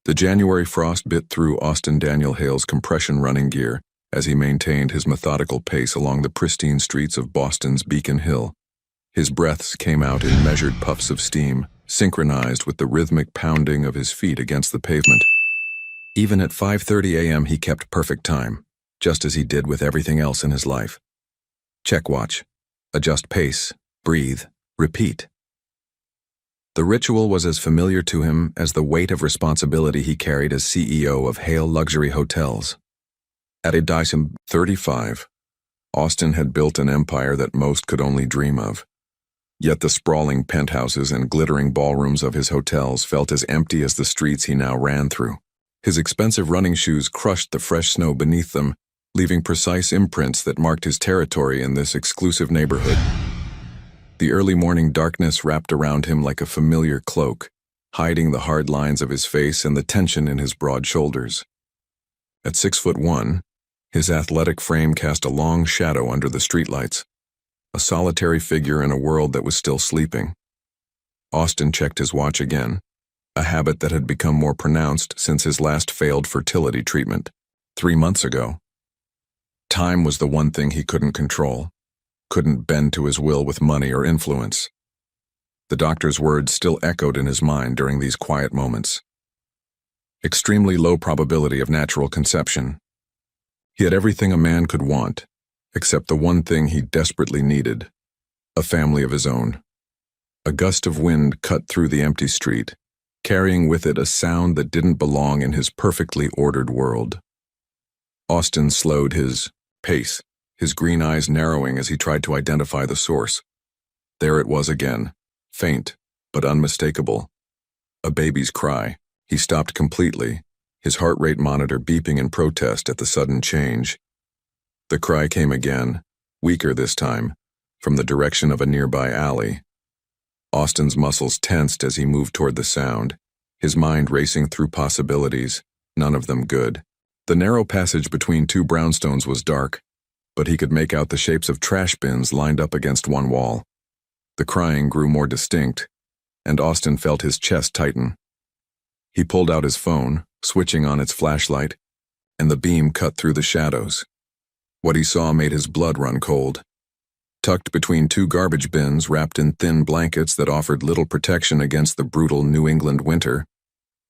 The January frost bit through Austin Daniel Hale's compression running gear as he maintained his methodical pace along the pristine streets of Boston's Beacon Hill. His breaths came out in measured puffs of steam, synchronized with the rhythmic pounding of his feet against the pavement. Even at 5:30 a.m. he kept perfect time, just as he did with everything else in his life. Check watch. Adjust pace. Breathe. Repeat. The ritual was as familiar to him as the weight of responsibility he carried as CEO of Hale Luxury Hotels. At a Dyson 35, Austin had built an empire that most could only dream of. Yet the sprawling penthouses and glittering ballrooms of his hotels felt as empty as the streets he now ran through. His expensive running shoes crushed the fresh snow beneath them, leaving precise imprints that marked his territory in this exclusive neighborhood. The early morning darkness wrapped around him like a familiar cloak, hiding the hard lines of his face and the tension in his broad shoulders. At 6'1", his athletic frame cast a long shadow under the streetlights, a solitary figure in a world that was still sleeping. Austin checked his watch again, a habit that had become more pronounced since his last failed fertility treatment, 3 months ago. Time was the one thing he couldn't control, couldn't bend to his will with money or influence. The doctor's words still echoed in his mind during these quiet moments. Extremely low probability of natural conception. He had everything a man could want, except the one thing he desperately needed, a family of his own. A gust of wind cut through the empty street, carrying with it a sound that didn't belong in his perfectly ordered world. Austin slowed his pace, his green eyes narrowing as he tried to identify the source. There it was again, faint but unmistakable. A baby's cry. He stopped completely, his heart rate monitor beeping in protest at the sudden change. The cry came again, weaker this time, from the direction of a nearby alley. Austin's muscles tensed as he moved toward the sound, his mind racing through possibilities, none of them good. The narrow passage between two brownstones was dark, but he could make out the shapes of trash bins lined up against one wall. The crying grew more distinct, and Austin felt his chest tighten. He pulled out his phone, switching on its flashlight, and the beam cut through the shadows. What he saw made his blood run cold. Tucked between two garbage bins wrapped in thin blankets that offered little protection against the brutal New England winter,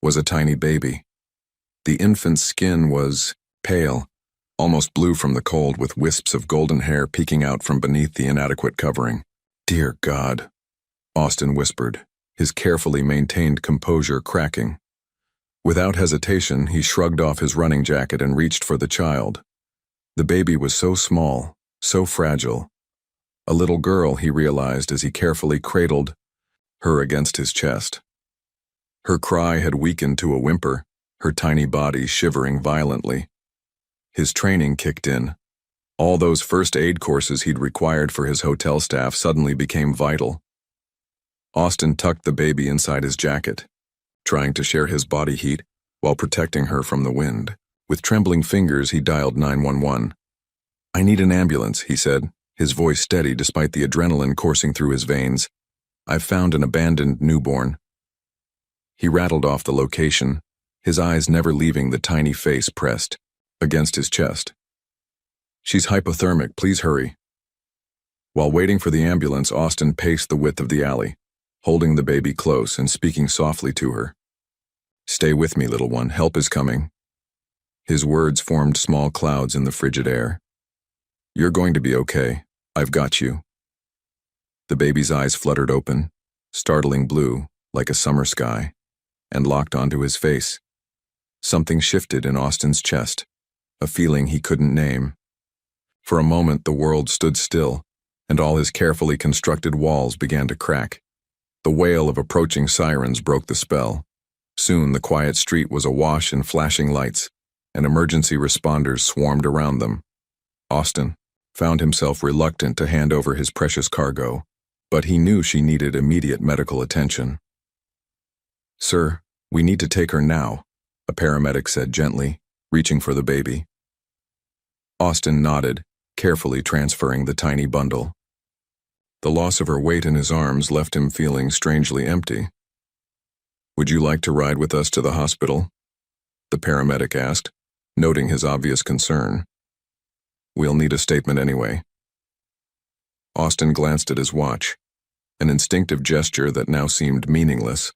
was a tiny baby. The infant's skin was pale, almost blue from the cold, with wisps of golden hair peeking out from beneath the inadequate covering. "Dear God," Austin whispered, his carefully maintained composure cracking. Without hesitation, he shrugged off his running jacket and reached for the child. The baby was so small, so fragile. A little girl, he realized as he carefully cradled her against his chest. Her cry had weakened to a whimper, her tiny body shivering violently. His training kicked in. All those first aid courses he'd required for his hotel staff suddenly became vital. Austin tucked the baby inside his jacket, trying to share his body heat while protecting her from the wind. With trembling fingers, he dialed 911. "I need an ambulance," he said, his voice steady despite the adrenaline coursing through his veins. "I've found an abandoned newborn." He rattled off the location, his eyes never leaving the tiny face pressed against his chest. "She's hypothermic, please hurry." While waiting for the ambulance, Austin paced the width of the alley, holding the baby close and speaking softly to her. "Stay with me, little one, help is coming." His words formed small clouds in the frigid air. "You're going to be okay. I've got you." The baby's eyes fluttered open, startling blue, like a summer sky, and locked onto his face. Something shifted in Austin's chest, a feeling he couldn't name. For a moment, the world stood still, and all his carefully constructed walls began to crack. The wail of approaching sirens broke the spell. Soon, the quiet street was awash in flashing lights, and emergency responders swarmed around them. Austin found himself reluctant to hand over his precious cargo, but he knew she needed immediate medical attention. "Sir, we need to take her now," a paramedic said gently, reaching for the baby. Austin nodded, carefully transferring the tiny bundle. The loss of her weight in his arms left him feeling strangely empty. "Would you like to ride with us to the hospital?" the paramedic asked, noting his obvious concern. We'll need a statement anyway. Austin glanced at his watch, an instinctive gesture that now seemed meaningless.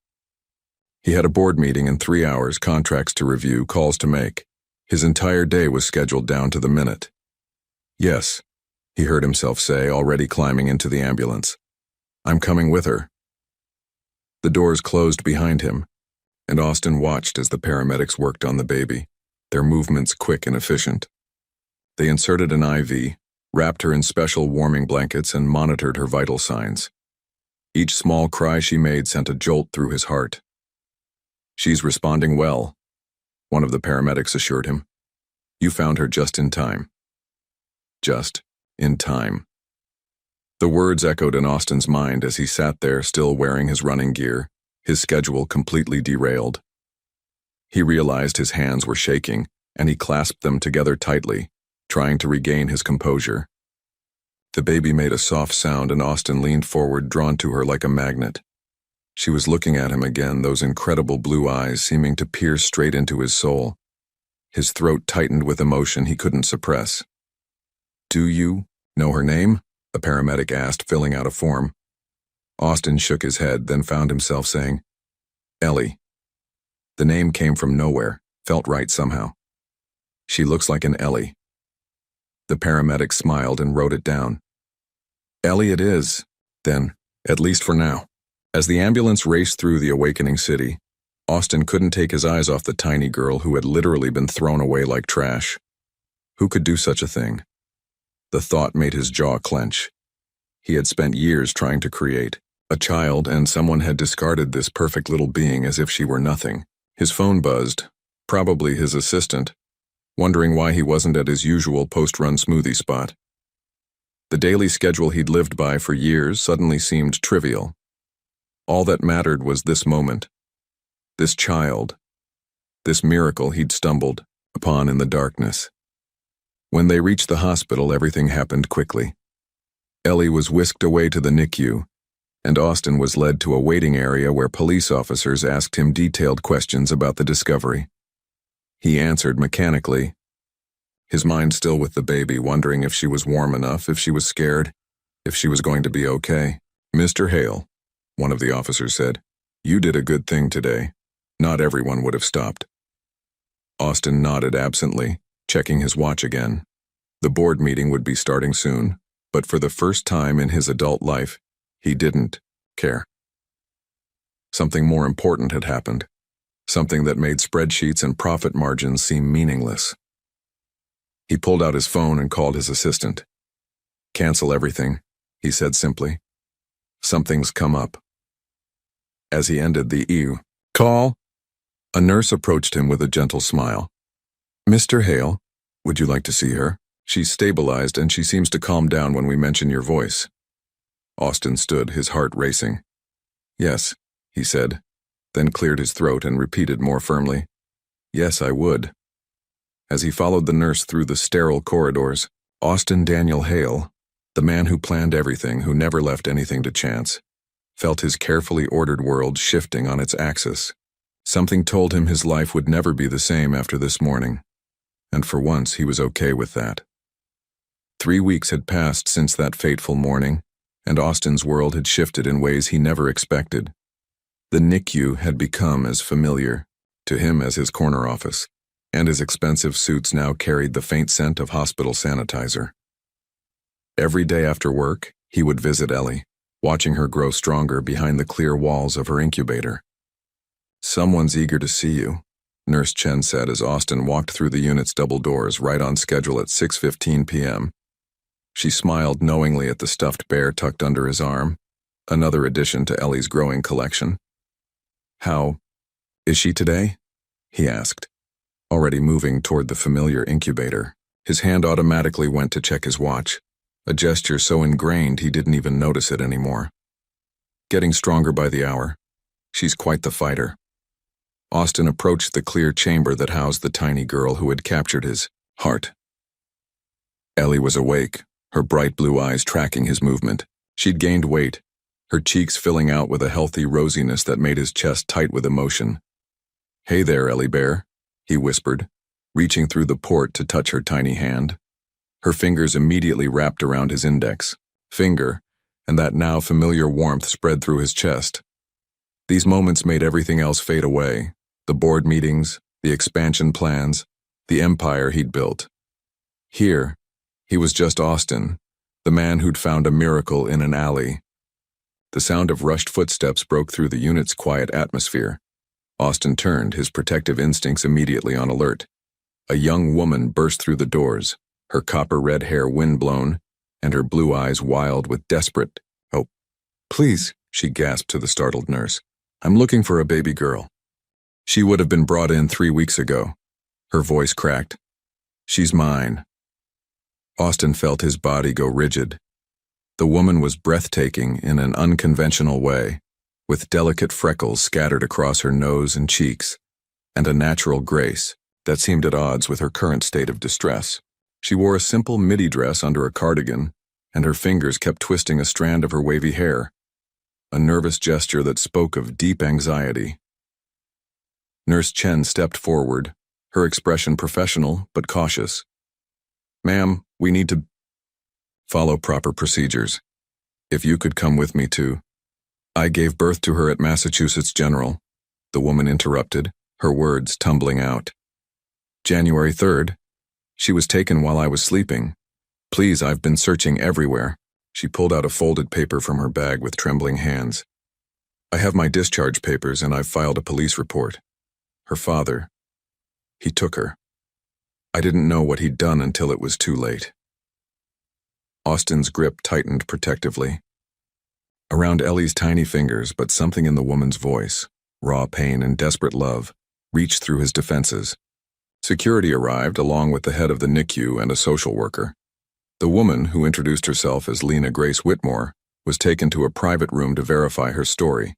He had a board meeting in 3 hours, contracts to review, calls to make. His entire day was scheduled down to the minute. Yes, he heard himself say, already climbing into the ambulance. I'm coming with her. The doors closed behind him, and Austin watched as the paramedics worked on the baby, their movements quick and efficient. They inserted an IV, wrapped her in special warming blankets, and monitored her vital signs. Each small cry she made sent a jolt through his heart. She's responding well, one of the paramedics assured him. You found her just in time. Just in time. The words echoed in Austin's mind as he sat there still wearing his running gear, his schedule completely derailed. He realized his hands were shaking, and he clasped them together tightly, trying to regain his composure. The baby made a soft sound, and Austin leaned forward, drawn to her like a magnet. She was looking at him again, those incredible blue eyes seeming to pierce straight into his soul. His throat tightened with emotion he couldn't suppress. Do you know her name? The paramedic asked, filling out a form. Austin shook his head, then found himself saying, Ellie. The name came from nowhere, felt right somehow. She looks like an Ellie. The paramedic smiled and wrote it down. Ellie it is, then, at least for now. As the ambulance raced through the awakening city, Austin couldn't take his eyes off the tiny girl who had literally been thrown away like trash. Who could do such a thing? The thought made his jaw clench. He had spent years trying to create a child, and someone had discarded this perfect little being as if she were nothing. His phone buzzed, probably his assistant, wondering why he wasn't at his usual post-run smoothie spot. The daily schedule he'd lived by for years suddenly seemed trivial. All that mattered was this moment, this child, this miracle he'd stumbled upon in the darkness. When they reached the hospital, everything happened quickly. Ellie was whisked away to the NICU, and Austin was led to a waiting area where police officers asked him detailed questions about the discovery. He answered mechanically, his mind still with the baby, wondering if she was warm enough, if she was scared, if she was going to be okay. Mr. Hale, one of the officers said, you did a good thing today. Not everyone would have stopped. Austin nodded absently, checking his watch again. The board meeting would be starting soon, but for the first time in his adult life, he didn't care. Something more important had happened, something that made spreadsheets and profit margins seem meaningless. He pulled out his phone and called his assistant. Cancel everything, he said simply. Something's come up. As he ended the call, a nurse approached him with a gentle smile. Mr. Hale, would you like to see her? She's stabilized and she seems to calm down when we mention your voice. Austin stood, his heart racing. Yes, he said, then cleared his throat and repeated more firmly. Yes, I would. As he followed the nurse through the sterile corridors, Austin Daniel Hale, the man who planned everything, who never left anything to chance, felt his carefully ordered world shifting on its axis. Something told him his life would never be the same after this morning, and for once he was okay with that. 3 weeks had passed since that fateful morning, and Austin's world had shifted in ways he never expected. The NICU had become as familiar to him as his corner office, and his expensive suits now carried the faint scent of hospital sanitizer. Every day after work, he would visit Ellie, watching her grow stronger behind the clear walls of her incubator. Someone's eager to see you, Nurse Chen said as Austin walked through the unit's double doors right on schedule at 6:15 p.m. She smiled knowingly at the stuffed bear tucked under his arm, another addition to Ellie's growing collection. How is she today? He asked, already moving toward the familiar incubator. His hand automatically went to check his watch, a gesture so ingrained he didn't even notice it anymore. Getting stronger by the hour. She's quite the fighter. Austin approached the clear chamber that housed the tiny girl who had captured his heart. Ellie was awake, her bright blue eyes tracking his movement. She'd gained weight, her cheeks filling out with a healthy rosiness that made his chest tight with emotion. Hey there, Ellie Bear, he whispered, reaching through the port to touch her tiny hand. Her fingers immediately wrapped around his index finger, and that now familiar warmth spread through his chest. These moments made everything else fade away, the board meetings, the expansion plans, the empire he'd built. Here, he was just Austin, the man who'd found a miracle in an alley. The sound of rushed footsteps broke through the unit's quiet atmosphere. Austin turned, his protective instincts immediately on alert. A young woman burst through the doors, her copper-red hair wind-blown, and her blue eyes wild with desperate hope. "Please," she gasped to the startled nurse. "I'm looking for a baby girl." She would have been brought in 3 weeks ago. Her voice cracked. "She's mine." Austin felt his body go rigid. The woman was breathtaking in an unconventional way, with delicate freckles scattered across her nose and cheeks, and a natural grace that seemed at odds with her current state of distress. She wore a simple midi dress under a cardigan, and her fingers kept twisting a strand of her wavy hair, a nervous gesture that spoke of deep anxiety. Nurse Chen stepped forward, her expression professional but cautious. "Ma'am, we need to follow proper procedures. If you could come with me too." "I gave birth to her at Massachusetts General," the woman interrupted, her words tumbling out. "January 3rd. She was taken while I was sleeping. Please, I've been searching everywhere." She pulled out a folded paper from her bag with trembling hands. "I have my discharge papers and I've filed a police report. Her father, he took her. I didn't know what he'd done until it was too late." Austin's grip tightened protectively around Ellie's tiny fingers, but something in the woman's voice, raw pain and desperate love, reached through his defenses. Security arrived along with the head of the NICU and a social worker. The woman, who introduced herself as Lena Grace Whitmore, was taken to a private room to verify her story.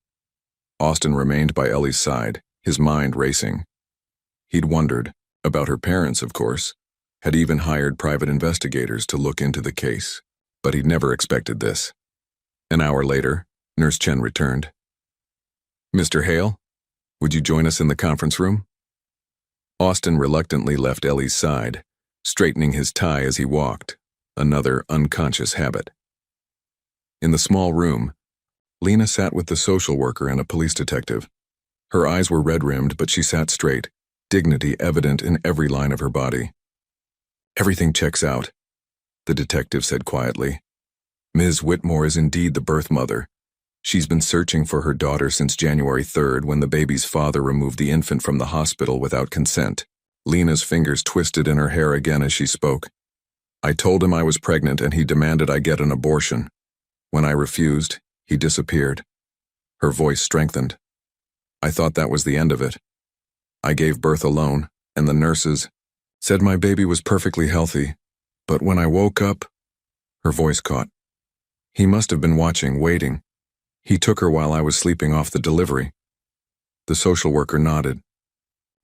Austin remained by Ellie's side, his mind racing. He'd wondered, about her parents, of course, had even hired private investigators to look into the case, but he'd never expected this. An hour later, Nurse Chen returned. "Mr. Hale, would you join us in the conference room?" Austin reluctantly left Ellie's side, straightening his tie as he walked, another unconscious habit. In the small room, Lena sat with the social worker and a police detective. Her eyes were red-rimmed, but she sat straight, dignity evident in every line of her body. "Everything checks out," the detective said quietly. "Ms. Whitmore is indeed the birth mother. She's been searching for her daughter since January 3rd, when the baby's father removed the infant from the hospital without consent." Lena's fingers twisted in her hair again as she spoke. "I told him I was pregnant and he demanded I get an abortion. When I refused, he disappeared." Her voice strengthened. "I thought that was the end of it. I gave birth alone, and the nurses said my baby was perfectly healthy. But when I woke up," her voice caught. "He must have been watching, waiting. He took her while I was sleeping off the delivery." The social worker nodded.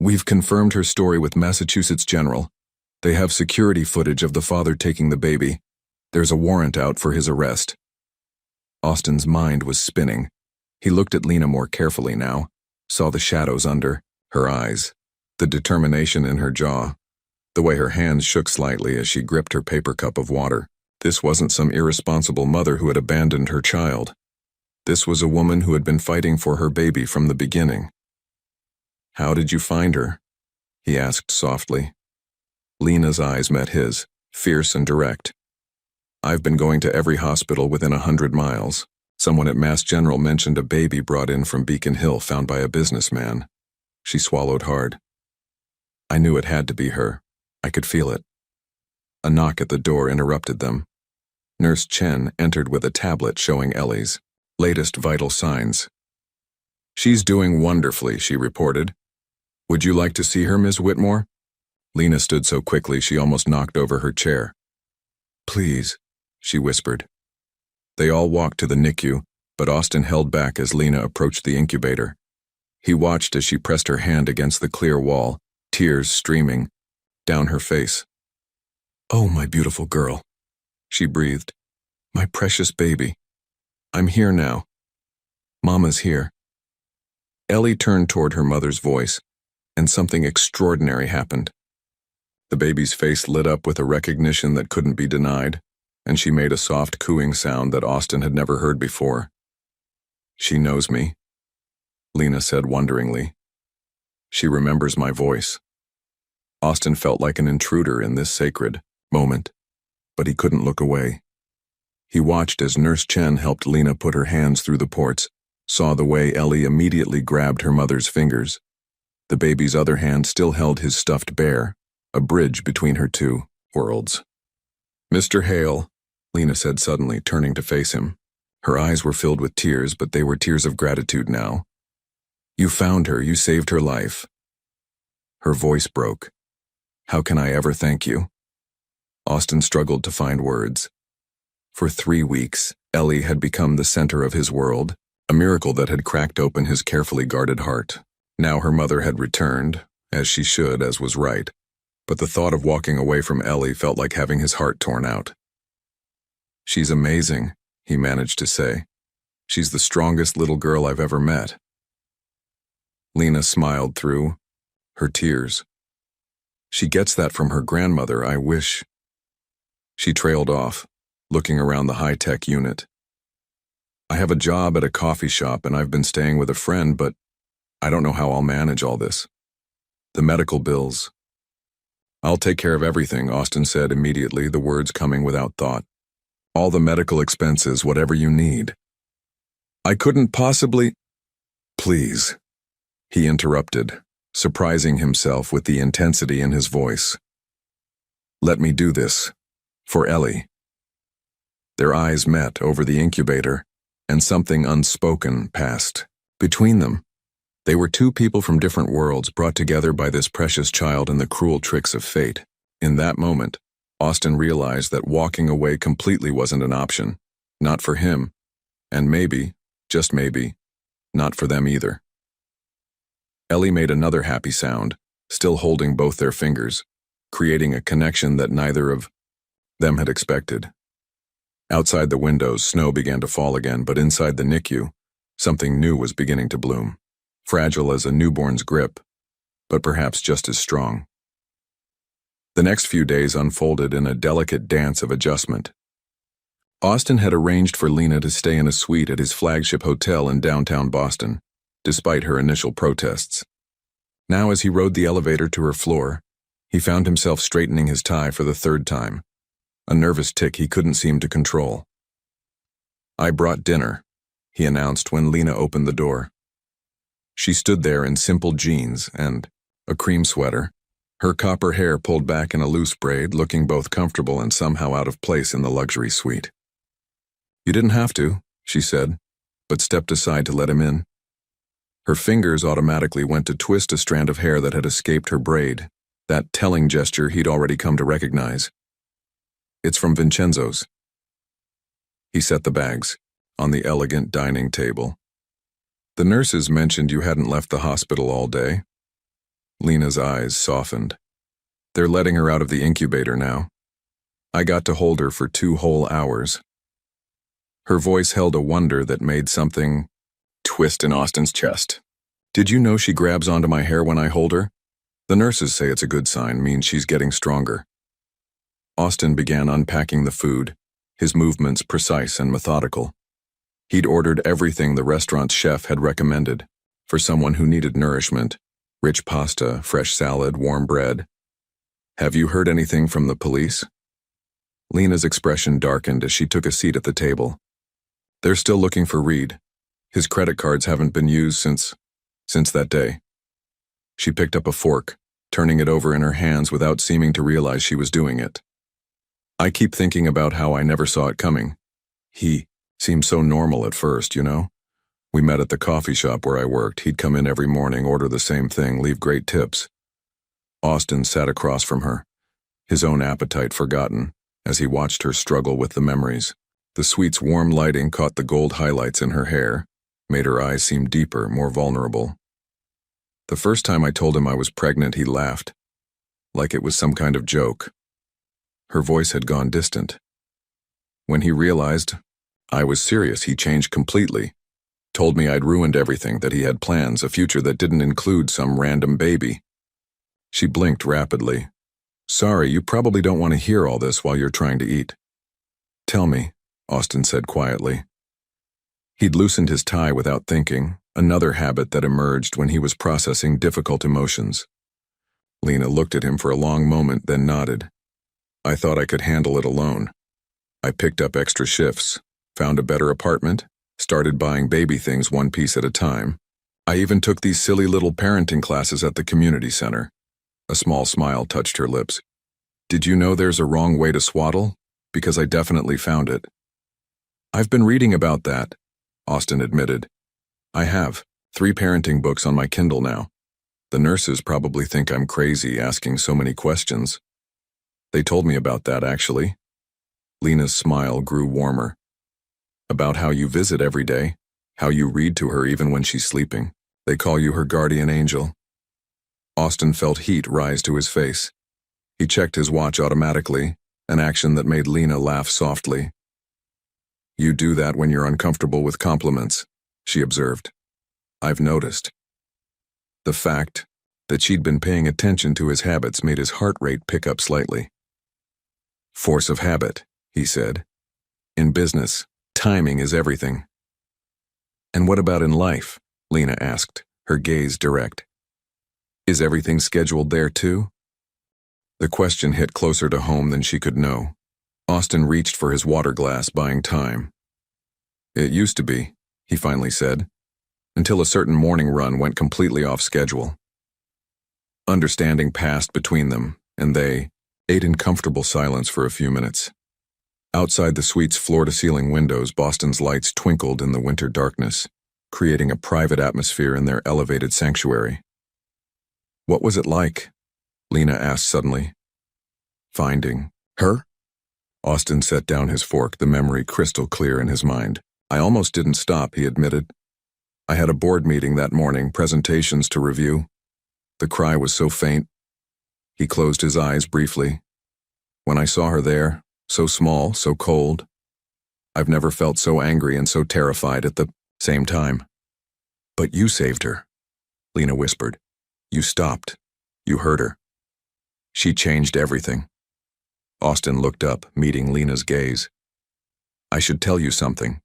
"We've confirmed her story with Massachusetts General. They have security footage of the father taking the baby. There's a warrant out for his arrest." Austin's mind was spinning. He looked at Lena more carefully now, saw the shadows under her eyes, the determination in her jaw, the way her hands shook slightly as she gripped her paper cup of water. This wasn't some irresponsible mother who had abandoned her child. This was a woman who had been fighting for her baby from the beginning. "How did you find her?" he asked softly. Lena's eyes met his, fierce and direct. "I've been going to every hospital within 100 miles. Someone at Mass General mentioned a baby brought in from Beacon Hill found by a businessman." She swallowed hard. "I knew it had to be her. I could feel it." A knock at the door interrupted them. Nurse Chen entered with a tablet showing Ellie's latest vital signs. "She's doing wonderfully," she reported. "Would you like to see her, Ms. Whitmore?" Lena stood so quickly she almost knocked over her chair. "Please," she whispered. They all walked to the NICU, but Austin held back as Lena approached the incubator. He watched as she pressed her hand against the clear wall, tears streaming down her face. "Oh, my beautiful girl," she breathed. "My precious baby. I'm here now. Mama's here." Ellie turned toward her mother's voice, and something extraordinary happened. The baby's face lit up with a recognition that couldn't be denied, and she made a soft cooing sound that Austin had never heard before. "She knows me," Lena said wonderingly. "She remembers my voice." Austin felt like an intruder in this sacred moment, but he couldn't look away. He watched as Nurse Chen helped Lena put her hands through the ports, saw the way Ellie immediately grabbed her mother's fingers. The baby's other hand still held his stuffed bear, a bridge between her two worlds. "Mr. Hale," Lena said suddenly, turning to face him. Her eyes were filled with tears, but they were tears of gratitude now. "You found her, you saved her life." Her voice broke. "How can I ever thank you?" Austin struggled to find words. For 3 weeks, Ellie had become the center of his world, a miracle that had cracked open his carefully guarded heart. Now her mother had returned, as she should, as was right, but the thought of walking away from Ellie felt like having his heart torn out. "She's amazing," he managed to say. "She's the strongest little girl I've ever met." Lena smiled through her tears. "She gets that from her grandmother, I wish." She trailed off, looking around the high-tech unit. "I have a job at a coffee shop and I've been staying with a friend, but I don't know how I'll manage all this. The medical bills." "I'll take care of everything," Austin said immediately, the words coming without thought. "All the medical expenses, whatever you need." "I couldn't possibly—" "Please," he interrupted, surprising himself with the intensity in his voice. "Let me do this. For Ellie." Their eyes met over the incubator, and something unspoken passed between them. They were two people from different worlds brought together by this precious child and the cruel tricks of fate. In that moment, Austin realized that walking away completely wasn't an option. Not for him, and maybe, just maybe, not for them either. Ellie made another happy sound, still holding both their fingers, creating a connection that neither of them had expected. Outside the windows, snow began to fall again, but inside the NICU, something new was beginning to bloom. Fragile as a newborn's grip, but perhaps just as strong. The next few days unfolded in a delicate dance of adjustment. Austin had arranged for Lena to stay in a suite at his flagship hotel in downtown Boston, despite her initial protests. Now, as he rode the elevator to her floor, he found himself straightening his tie for the 3rd time, a nervous tic he couldn't seem to control. "I brought dinner," he announced when Lena opened the door. She stood there in simple jeans and a cream sweater, her copper hair pulled back in a loose braid, looking both comfortable and somehow out of place in the luxury suite. "You didn't have to," she said, but stepped aside to let him in. Her fingers automatically went to twist a strand of hair that had escaped her braid, that telling gesture he'd already come to recognize. "It's from Vincenzo's." He set the bags on the elegant dining table. "The nurses mentioned you hadn't left the hospital all day." Lena's eyes softened. "They're letting her out of the incubator now. I got to hold her for 2 whole hours." Her voice held a wonder that made something twist in Austin's chest. "Did you know she grabs onto my hair when I hold her? The nurses say it's a good sign, means she's getting stronger." Austin began unpacking the food, his movements precise and methodical. He'd ordered everything the restaurant's chef had recommended for someone who needed nourishment: rich pasta, fresh salad, warm bread. "Have you heard anything from the police?" Lena's expression darkened as she took a seat at the table. "They're still looking for Reed. His credit cards haven't been used since that day." She picked up a fork, turning it over in her hands without seeming to realize she was doing it. "I keep thinking about how I never saw it coming. He seemed so normal at first, you know? We met at the coffee shop where I worked. He'd come in every morning, order the same thing, leave great tips." Austin sat across from her, his own appetite forgotten, as he watched her struggle with the memories. The suite's warm lighting caught the gold highlights in her hair, made her eyes seem deeper, more vulnerable. "The first time I told him I was pregnant, he laughed, like it was some kind of joke." Her voice had gone distant. "When he realized I was serious, he changed completely. Told me I'd ruined everything, that he had plans, a future that didn't include some random baby." She blinked rapidly. Sorry, you probably don't want to hear all this while you're trying to eat. Tell me, Austin said quietly. He'd loosened his tie without thinking, another habit that emerged when he was processing difficult emotions. Lena looked at him for a long moment, then nodded. I thought I could handle it alone. I picked up extra shifts, found a better apartment, started buying baby things one piece at a time. I even took these silly little parenting classes at the community center. A small smile touched her lips. Did you know there's a wrong way to swaddle? Because I definitely found it. I've been reading about that, Austin admitted. I have 3 parenting books on my Kindle now. The nurses probably think I'm crazy asking so many questions. They told me about that, actually. Lena's smile grew warmer. About how you visit every day, how you read to her even when she's sleeping. They call you her guardian angel. Austin felt heat rise to his face. He checked his watch automatically, an action that made Lena laugh softly. You do that when you're uncomfortable with compliments, she observed. I've noticed. The fact that she'd been paying attention to his habits made his heart rate pick up slightly. Force of habit, he said. In business, timing is everything. And what about in life? Lena asked, her gaze direct. Is everything scheduled there too? The question hit closer to home than she could know. Austin reached for his water glass, buying time. It used to be, he finally said, until a certain morning run went completely off schedule. Understanding passed between them, and they ate in comfortable silence for a few minutes. Outside the suite's floor-to-ceiling windows, Boston's lights twinkled in the winter darkness, creating a private atmosphere in their elevated sanctuary. What was it like? Lena asked suddenly. Finding her? Austin set down his fork, the memory crystal clear in his mind. I almost didn't stop, he admitted. I had a board meeting that morning, presentations to review. The cry was so faint. He closed his eyes briefly. When I saw her there, so small, so cold, I've never felt so angry and so terrified at the same time. But you saved her, Lena whispered. You stopped. You heard her. She changed everything. Austin looked up, meeting Lena's gaze. I should tell you something.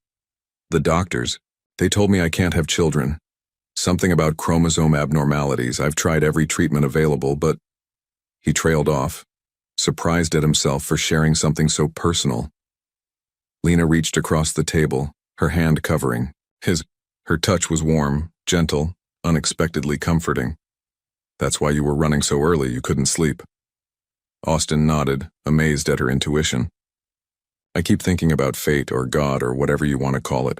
The doctors, they told me I can't have children. Something about chromosome abnormalities. I've tried every treatment available, but... He trailed off, surprised at himself for sharing something so personal. Lena reached across the table, her hand covering his. Her touch was warm, gentle, unexpectedly comforting. That's why you were running so early you couldn't sleep. Austin nodded, amazed at her intuition. I keep thinking about fate or God or whatever you want to call it.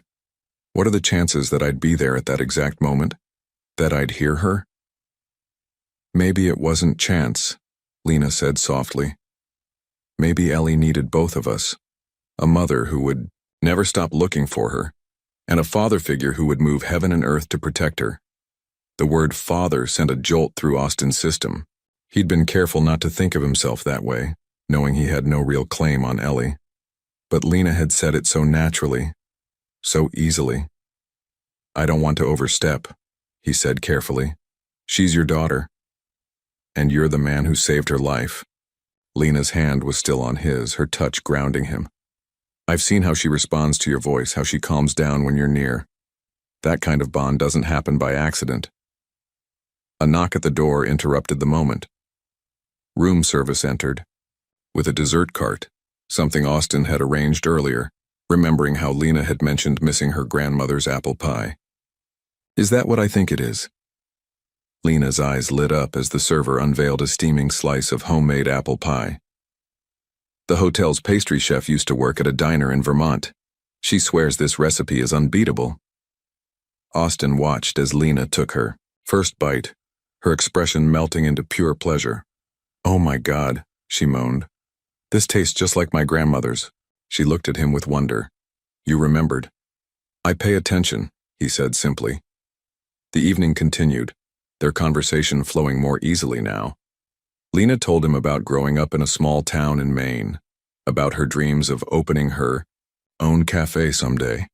What are the chances that I'd be there at that exact moment? That I'd hear her? Maybe it wasn't chance, Lena said softly. Maybe Ellie needed both of us. A mother who would never stop looking for her, and a father figure who would move heaven and earth to protect her. The word father sent a jolt through Austin's system. He'd been careful not to think of himself that way, knowing he had no real claim on Ellie. But Lena had said it so naturally, so easily. I don't want to overstep, he said carefully. She's your daughter. And you're the man who saved her life. Lena's hand was still on his, her touch grounding him. I've seen how she responds to your voice, how she calms down when you're near. That kind of bond doesn't happen by accident. A knock at the door interrupted the moment. Room service entered, with a dessert cart, something Austin had arranged earlier, remembering how Lena had mentioned missing her grandmother's apple pie. Is that what I think it is? Lena's eyes lit up as the server unveiled a steaming slice of homemade apple pie. The hotel's pastry chef used to work at a diner in Vermont. She swears this recipe is unbeatable. Austin watched as Lena took her first bite, her expression melting into pure pleasure. Oh my God, she moaned. This tastes just like my grandmother's. She looked at him with wonder. You remembered. I pay attention, he said simply. The evening continued, their conversation flowing more easily now. Lena told him about growing up in a small town in Maine, about her dreams of opening her own cafe someday.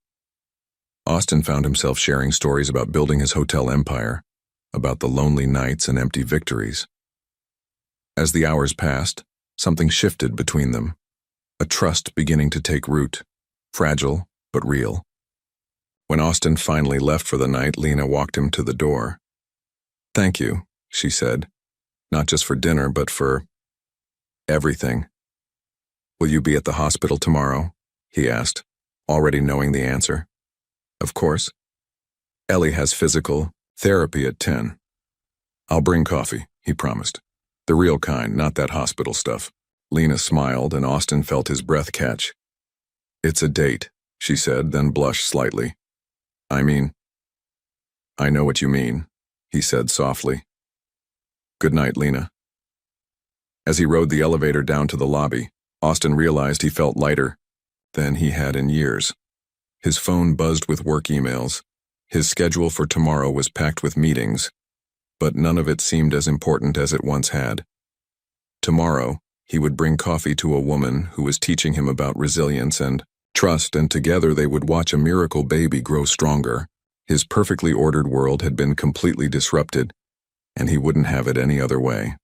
Austin found himself sharing stories about building his hotel empire, about the lonely nights and empty victories. As the hours passed, something shifted between them, a trust beginning to take root, fragile but real. When Austin finally left for the night, Lena walked him to the door. "Thank you," she said, "not just for dinner, but for everything." "Will you be at the hospital tomorrow?" he asked, already knowing the answer. "Of course. Ellie has physical therapy at 10. "I'll bring coffee," he promised. "The real kind, not that hospital stuff." Lena smiled, and Austin felt his breath catch. "It's a date," she said, then blushed slightly. "I know what you mean," he said softly. "Good night, Lena." As he rode the elevator down to the lobby, Austin realized he felt lighter than he had in years. His phone buzzed with work emails. His schedule for tomorrow was packed with meetings, but none of it seemed as important as it once had. Tomorrow, he would bring coffee to a woman who was teaching him about resilience and trust, and together they would watch a miracle baby grow stronger. His perfectly ordered world had been completely disrupted, and he wouldn't have it any other way.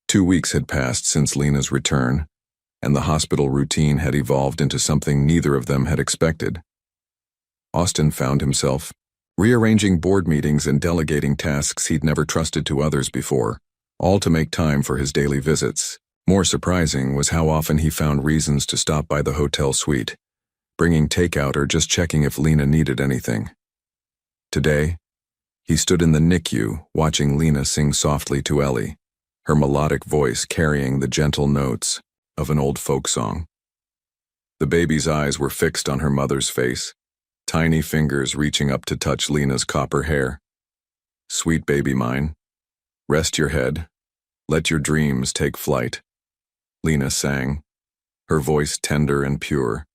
2 weeks had passed since Lena's return, and the hospital routine had evolved into something neither of them had expected. Austin found himself rearranging board meetings and delegating tasks he'd never trusted to others before, all to make time for his daily visits. More surprising was how often he found reasons to stop by the hotel suite, bringing takeout or just checking if Lena needed anything. Today, he stood in the NICU watching Lena sing softly to Ellie, her melodic voice carrying the gentle notes of an old folk song. The baby's eyes were fixed on her mother's face, tiny fingers reaching up to touch Lena's copper hair. "Sweet baby mine, rest your head, let your dreams take flight," Lena sang, her voice tender and pure.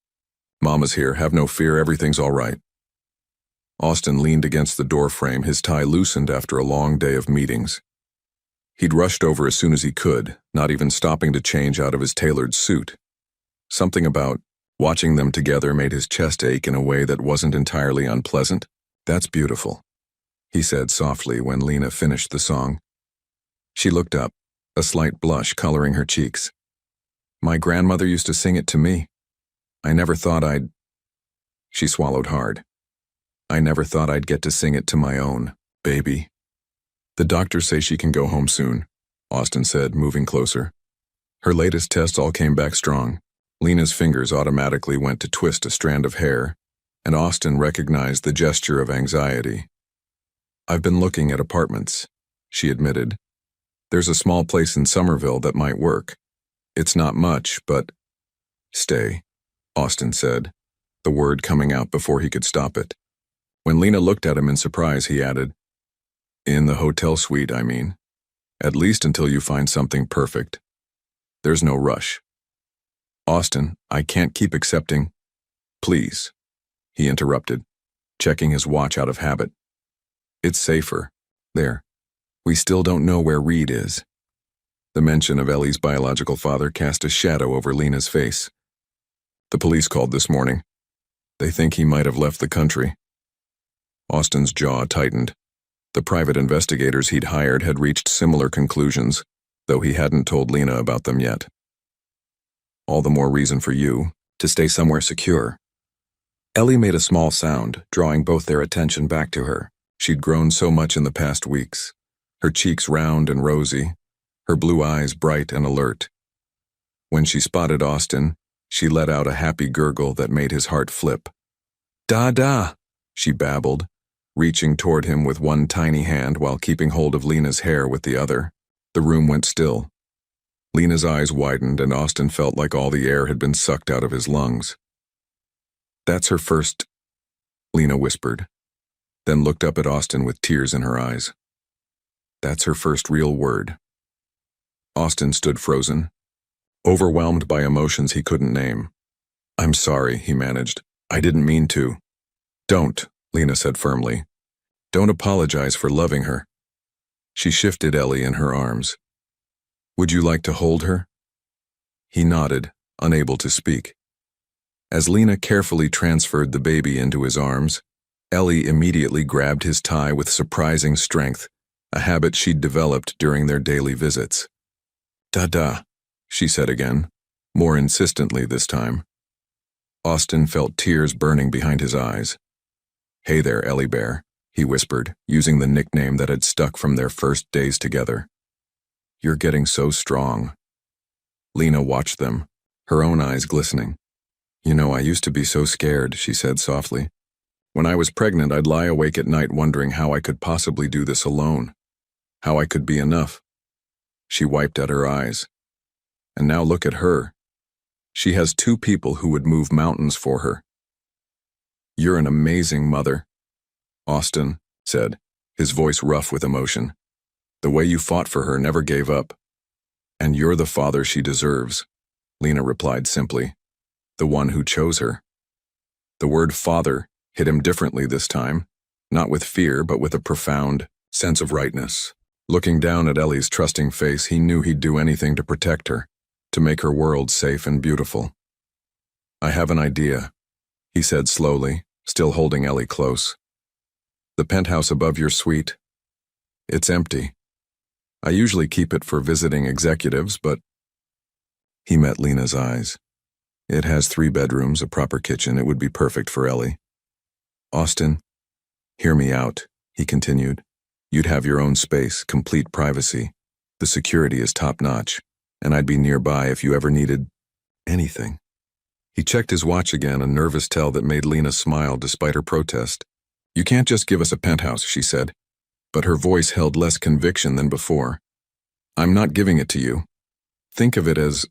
"Mama's here, have no fear, everything's all right." Austin leaned against the doorframe, his tie loosened after a long day of meetings. He'd rushed over as soon as he could, not even stopping to change out of his tailored suit. Something about watching them together made his chest ache in a way that wasn't entirely unpleasant. "That's beautiful," he said softly when Lena finished the song. She looked up, a slight blush coloring her cheeks. "My grandmother used to sing it to me. I never thought I'd—" She swallowed hard. "I never thought I'd get to sing it to my own baby." "The doctors say she can go home soon," Austin said, moving closer. Her latest tests all came back strong. Lena's fingers automatically went to twist a strand of hair, and Austin recognized the gesture of anxiety. "I've been looking at apartments," she admitted. "There's a small place in Somerville that might work. It's not much, but—" "Stay," Austin said, the word coming out before he could stop it. When Lena looked at him in surprise, he added, "In the hotel suite, I mean. At least until you find something perfect. There's no rush." "Austin, I can't keep accepting—" "Please," he interrupted, checking his watch out of habit. "It's safer. There. We still don't know where Reed is." The mention of Ellie's biological father cast a shadow over Lena's face. "The police called this morning. They think he might have left the country." Austin's jaw tightened. The private investigators he'd hired had reached similar conclusions, though he hadn't told Lena about them yet. "All the more reason for you to stay somewhere secure." Ellie made a small sound, drawing both their attention back to her. She'd grown so much in the past weeks, her cheeks round and rosy, her blue eyes bright and alert. When she spotted Austin, she let out a happy gurgle that made his heart flip. "Da-da," she babbled, reaching toward him with one tiny hand while keeping hold of Lena's hair with the other. The room went still. Lena's eyes widened, and Austin felt like all the air had been sucked out of his lungs. "That's her first," Lena whispered, then looked up at Austin with tears in her eyes. "That's her first real word." Austin stood frozen, overwhelmed by emotions he couldn't name. "I'm sorry," he managed. "I didn't mean to." "Don't," Lena said firmly. "Don't apologize for loving her." She shifted Ellie in her arms. "Would you like to hold her?" He nodded, unable to speak. As Lena carefully transferred the baby into his arms, Ellie immediately grabbed his tie with surprising strength, a habit she'd developed during their daily visits. Da-da, she said again, more insistently this time. Austin felt tears burning behind his eyes. Hey there, Ellie Bear, he whispered, using the nickname that had stuck from their first days together. You're getting so strong. Lena watched them, her own eyes glistening. You know, I used to be so scared, she said softly. When I was pregnant, I'd lie awake at night wondering how I could possibly do this alone, how I could be enough. She wiped at her eyes. And now look at her. She has 2 people who would move mountains for her. You're an amazing mother, Austin said, his voice rough with emotion. The way you fought for her never gave up. And you're the father she deserves, Lena replied simply, the one who chose her. The word father hit him differently this time, not with fear but with a profound sense of rightness. Looking down at Ellie's trusting face, he knew he'd do anything to protect her, to make her world safe and beautiful. I have an idea, he said slowly, still holding Ellie close. The penthouse above your suite. It's empty. I usually keep it for visiting executives, but... He met Lena's eyes. It has 3 bedrooms, a proper kitchen. It would be perfect for Ellie. Austin, hear me out, he continued. You'd have your own space, complete privacy. The security is top-notch, and I'd be nearby if you ever needed anything. He checked his watch again, a nervous tell that made Lena smile despite her protest. You can't just give us a penthouse, she said, but her voice held less conviction than before. I'm not giving it to you. Think of it as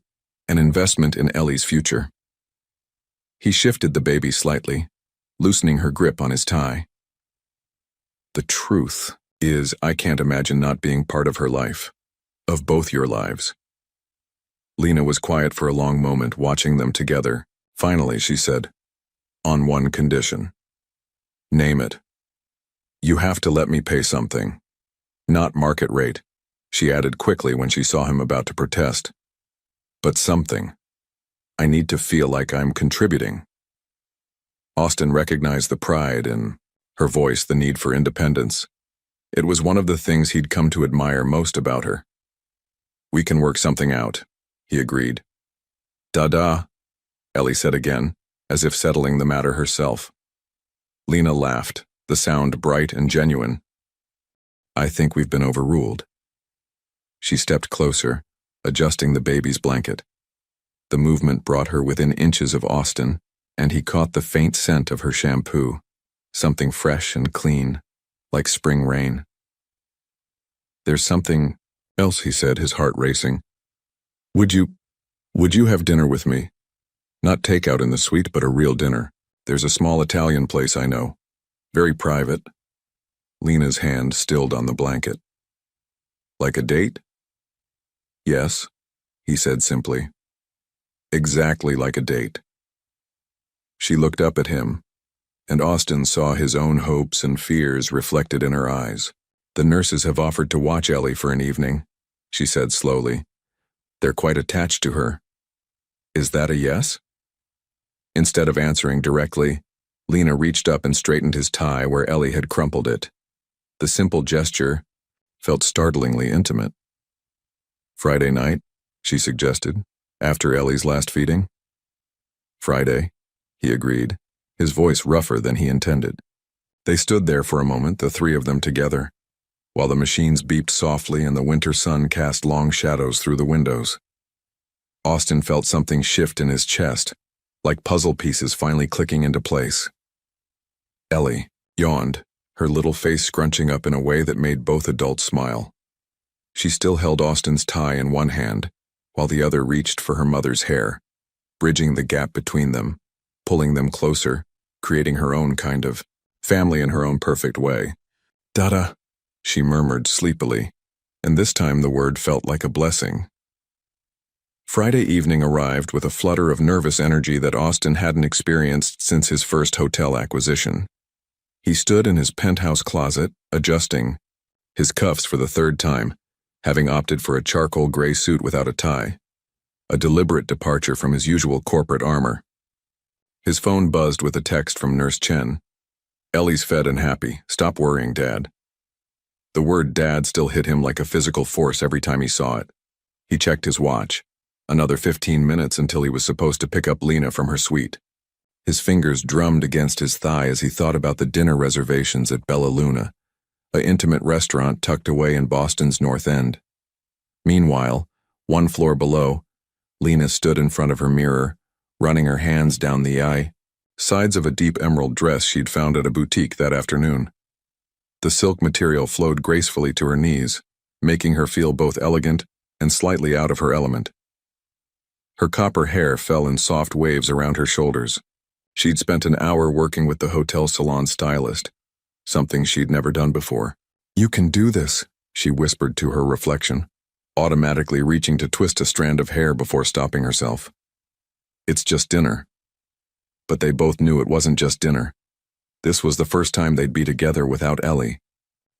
an investment in Ellie's future. He shifted the baby slightly, loosening her grip on his tie. The truth is, I can't imagine not being part of her life, of both your lives. Lena was quiet for a long moment, watching them together. Finally, she said, on one condition. Name it. You have to let me pay something. Not market rate, she added quickly when she saw him about to protest. But something. I need to feel like I'm contributing. Austin recognized the pride in her voice, the need for independence. It was one of the things he'd come to admire most about her. We can work something out, he agreed. Da-da, Ellie said again, as if settling the matter herself. Lena laughed, the sound bright and genuine. I think we've been overruled. She stepped closer, adjusting the baby's blanket. The movement brought her within inches of Austin, and he caught the faint scent of her shampoo, something fresh and clean, like spring rain. There's something else, he said, his heart racing. Would you have dinner with me? Not takeout in the suite, but a real dinner. There's a small Italian place I know. Very private. Lena's hand stilled on the blanket. Like a date? Yes, he said simply. Exactly like a date. She looked up at him, and Austin saw his own hopes and fears reflected in her eyes. The nurses have offered to watch Ellie for an evening, she said slowly. They're quite attached to her. Is that a yes? Instead of answering directly, Lena reached up and straightened his tie where Ellie had crumpled it. The simple gesture felt startlingly intimate. Friday night, she suggested, after Ellie's last feeding. Friday, he agreed, his voice rougher than he intended. They stood there for a moment, the 3 of them together, while the machines beeped softly and the winter sun cast long shadows through the windows. Austin felt something shift in his chest, like puzzle pieces finally clicking into place. Ellie yawned, her little face scrunching up in a way that made both adults smile. She still held Austin's tie in one hand, while the other reached for her mother's hair, bridging the gap between them, pulling them closer, creating her own kind of family in her own perfect way. Dada, she murmured sleepily, and this time the word felt like a blessing. Friday evening arrived with a flutter of nervous energy that Austin hadn't experienced since his first hotel acquisition. He stood in his penthouse closet, adjusting his cuffs for the 3rd time, having opted for a charcoal gray suit without a tie, a deliberate departure from his usual corporate armor. His phone buzzed with a text from Nurse Chen. Ellie's fed and happy. Stop worrying, Dad. The word dad still hit him like a physical force every time he saw it. He checked his watch. Another 15 minutes until he was supposed to pick up Lena from her suite. His fingers drummed against his thigh as he thought about the dinner reservations at Bella Luna, an intimate restaurant tucked away in Boston's North End. Meanwhile, one floor below, Lena stood in front of her mirror, running her hands down the sides of a deep emerald dress she'd found at a boutique that afternoon. The silk material flowed gracefully to her knees, making her feel both elegant and slightly out of her element. Her copper hair fell in soft waves around her shoulders. She'd spent an hour working with the hotel salon stylist, something she'd never done before. "You can do this," she whispered to her reflection, automatically reaching to twist a strand of hair before stopping herself. "It's just dinner." But they both knew it wasn't just dinner. This was the first time they'd be together without Ellie,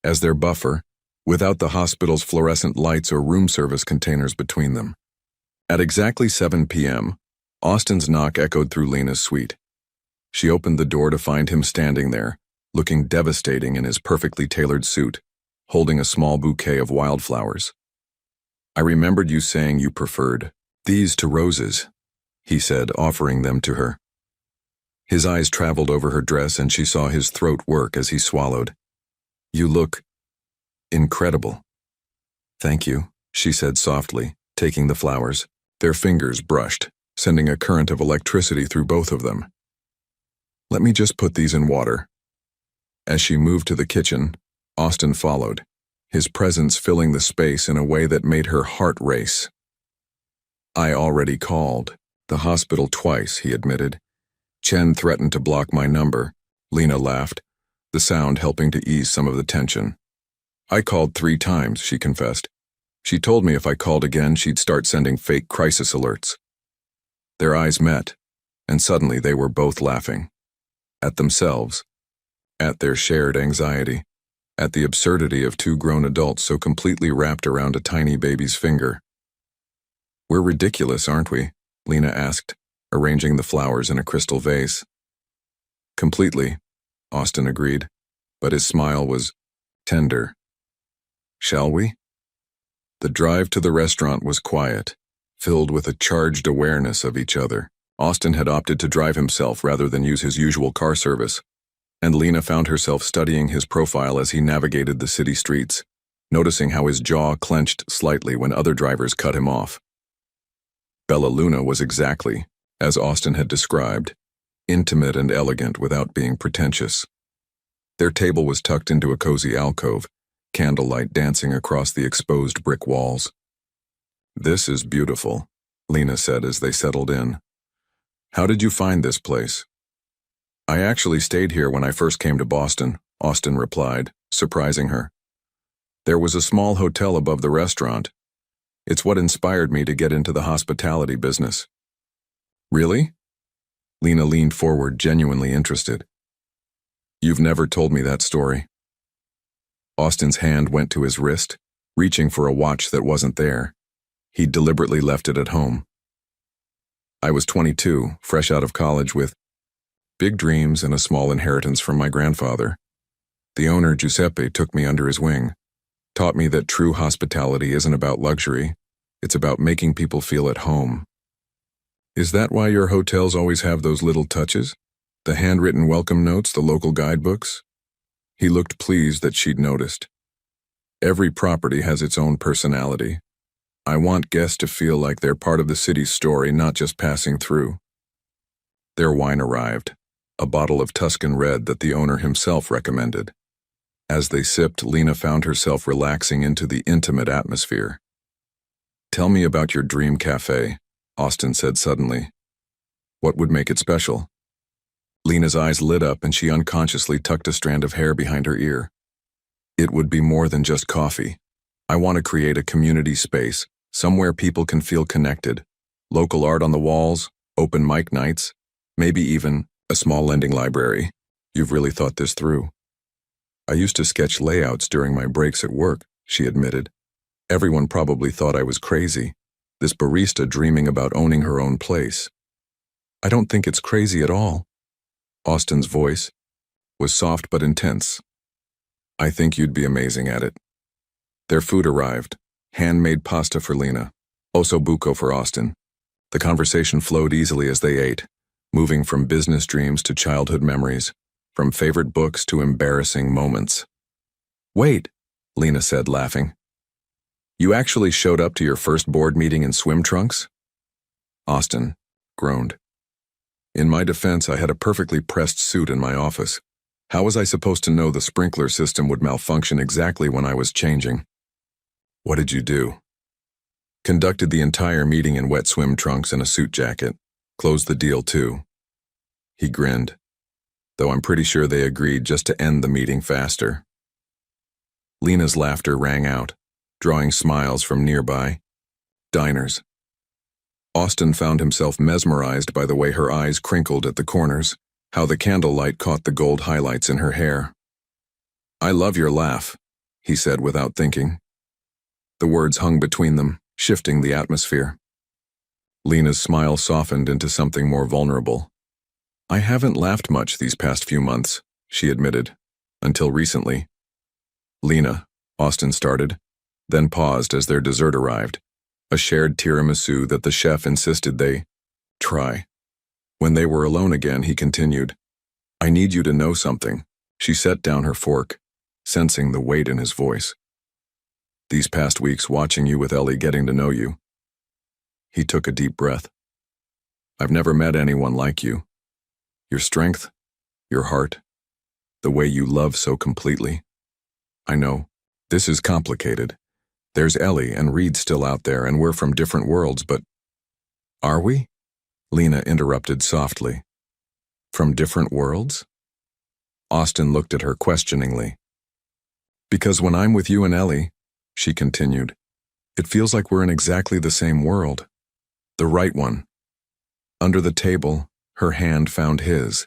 as their buffer, without the hospital's fluorescent lights or room service containers between them. At exactly 7 p.m., Austin's knock echoed through Lena's suite. She opened the door to find him standing there, looking devastating in his perfectly tailored suit, holding a small bouquet of wildflowers. "I remembered you saying you preferred these to roses," he said, offering them to her. His eyes traveled over her dress and she saw his throat work as he swallowed. "You look incredible." "Thank you," she said softly, taking the flowers. Their fingers brushed, sending a current of electricity through both of them. "Let me just put these in water." As she moved to the kitchen, Austin followed, his presence filling the space in a way that made her heart race. "I already called the hospital twice," he admitted. "Chen threatened to block my number." Lena laughed, the sound helping to ease some of the tension. "I called 3 times, she confessed. She told me if I called again, she'd start sending fake crisis alerts." Their eyes met, and suddenly they were both laughing. At themselves, at their shared anxiety, at the absurdity of 2 grown adults so completely wrapped around a tiny baby's finger. "We're ridiculous, aren't we?" Lena asked, arranging the flowers in a crystal vase. "Completely," Austin agreed, but his smile was tender. "Shall we?" The drive to the restaurant was quiet, filled with a charged awareness of each other. Austin had opted to drive himself rather than use his usual car service, and Lena found herself studying his profile as he navigated the city streets, noticing how his jaw clenched slightly when other drivers cut him off. Bella Luna was exactly as Austin had described, intimate and elegant without being pretentious. Their table was tucked into a cozy alcove, candlelight dancing across the exposed brick walls. "This is beautiful," Lena said as they settled in. "How did you find this place?" "I actually stayed here when I first came to Boston," Austin replied, surprising her. "There was a small hotel above the restaurant. It's what inspired me to get into the hospitality business." "Really?" Lena leaned forward, genuinely interested. "You've never told me that story." Austin's hand went to his wrist, reaching for a watch that wasn't there. He'd deliberately left it at home. "I was 22, fresh out of college with big dreams and a small inheritance from my grandfather. The owner, Giuseppe, took me under his wing, taught me that true hospitality isn't about luxury, it's about making people feel at home." "Is that why your hotels always have those little touches? The handwritten welcome notes, the local guidebooks?" He looked pleased that she'd noticed. "Every property has its own personality. I want guests to feel like they're part of the city's story, not just passing through." Their wine arrived, a bottle of Tuscan red that the owner himself recommended. As they sipped, Lena found herself relaxing into the intimate atmosphere. "Tell me about your dream cafe," Austin said suddenly. "What would make it special?" Lena's eyes lit up and she unconsciously tucked a strand of hair behind her ear. "It would be more than just coffee. I want to create a community space, somewhere people can feel connected. Local art on the walls, open mic nights, maybe even a small lending library." "You've really thought this through." "I used to sketch layouts during my breaks at work," she admitted. "Everyone probably thought I was crazy. This barista dreaming about owning her own place." "I don't think it's crazy at all." Austin's voice was soft but intense. "I think you'd be amazing at it." Their food arrived, handmade pasta for Lena, Oso buco for Austin. The conversation flowed easily as they ate, moving from business dreams to childhood memories, from favorite books to embarrassing moments. Wait, Lena said, laughing. You actually showed up to your first board meeting in swim trunks? Austin groaned. In my defense, I had a perfectly pressed suit in my office. How was I supposed to know the sprinkler system would malfunction exactly when I was changing? What did you do? Conducted the entire meeting in wet swim trunks and a suit jacket. Closed the deal too. He grinned, though I'm pretty sure they agreed just to end the meeting faster. Lena's laughter rang out, drawing smiles from nearby diners. Austin found himself mesmerized by the way her eyes crinkled at the corners, how the candlelight caught the gold highlights in her hair. I love your laugh, he said without thinking. The words hung between them, shifting the atmosphere. Lena's smile softened into something more vulnerable. I haven't laughed much these past few months, she admitted, until recently. Lena, Austin started, then paused as their dessert arrived, a shared tiramisu that the chef insisted they try. When they were alone again, he continued, I need you to know something. She set down her fork, sensing the weight in his voice. These past weeks watching you with Ellie, getting to know you. He took a deep breath. I've never met anyone like you. Your strength, your heart, the way you love so completely. I know, this is complicated. There's Ellie and Reed still out there, and we're from different worlds, but... Are we? Lena interrupted softly. From different worlds? Austin looked at her questioningly. Because when I'm with you and Ellie, she continued, it feels like we're in exactly the same world. The right one. Under the table, her hand found his.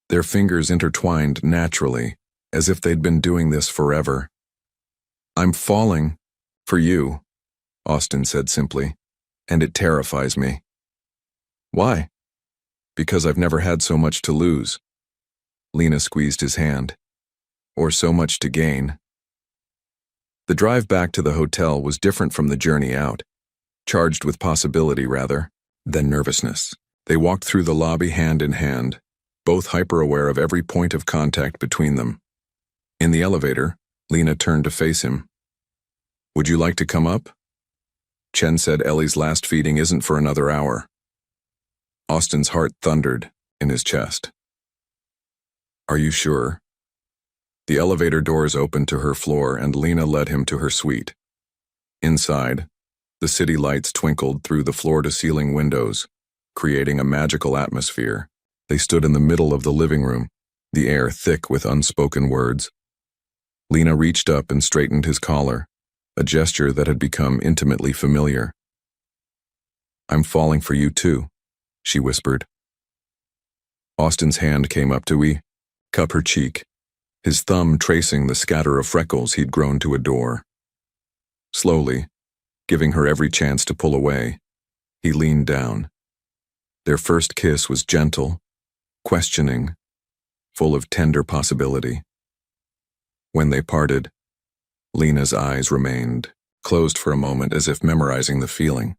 Their fingers intertwined naturally, as if they'd been doing this forever. I'm falling for you, Austin said simply, and it terrifies me. Why? Because I've never had so much to lose. Lena squeezed his hand. Or so much to gain. The drive back to the hotel was different from the journey out, charged with possibility rather than nervousness. They walked through the lobby hand in hand, both hyper-aware of every point of contact between them. In the elevator, Lena turned to face him. Would you like to come up? Chen said Ellie's last feeding isn't for another hour. Austin's heart thundered in his chest. Are you sure? The elevator doors opened to her floor and Lena led him to her suite. Inside, the city lights twinkled through the floor-to-ceiling windows, creating a magical atmosphere. They stood in the middle of the living room, the air thick with unspoken words. Lena reached up and straightened his collar, a gesture that had become intimately familiar. I'm falling for you too, she whispered. Austin's hand came up to cup her cheek, his thumb tracing the scatter of freckles he'd grown to adore. Slowly, giving her every chance to pull away, he leaned down. Their first kiss was gentle, questioning, full of tender possibility. When they parted, Lena's eyes remained closed for a moment as if memorizing the feeling.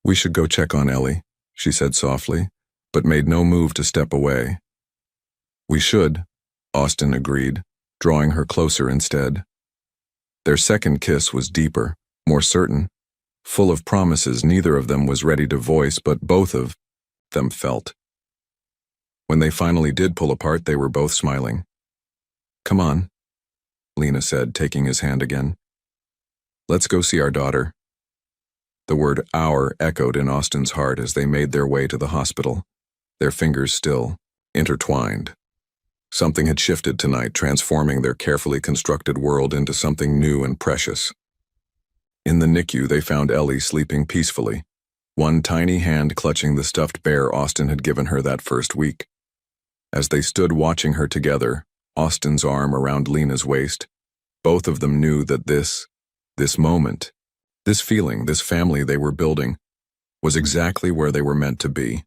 We should go check on Ellie, she said softly, but made no move to step away. We should, Austin agreed, drawing her closer instead. Their second kiss was deeper, more certain, full of promises neither of them was ready to voice, but both of them felt. When they finally did pull apart, they were both smiling. Come on, Lena said, taking his hand again. Let's go see our daughter. The word "our" echoed in Austin's heart as they made their way to the hospital, their fingers still intertwined. Something had shifted tonight, transforming their carefully constructed world into something new and precious. In the NICU, they found Ellie sleeping peacefully, one tiny hand clutching the stuffed bear Austin had given her that first week. As they stood watching her together, Austin's arm around Lena's waist, both of them knew that this moment, this feeling, this family they were building, was exactly where they were meant to be.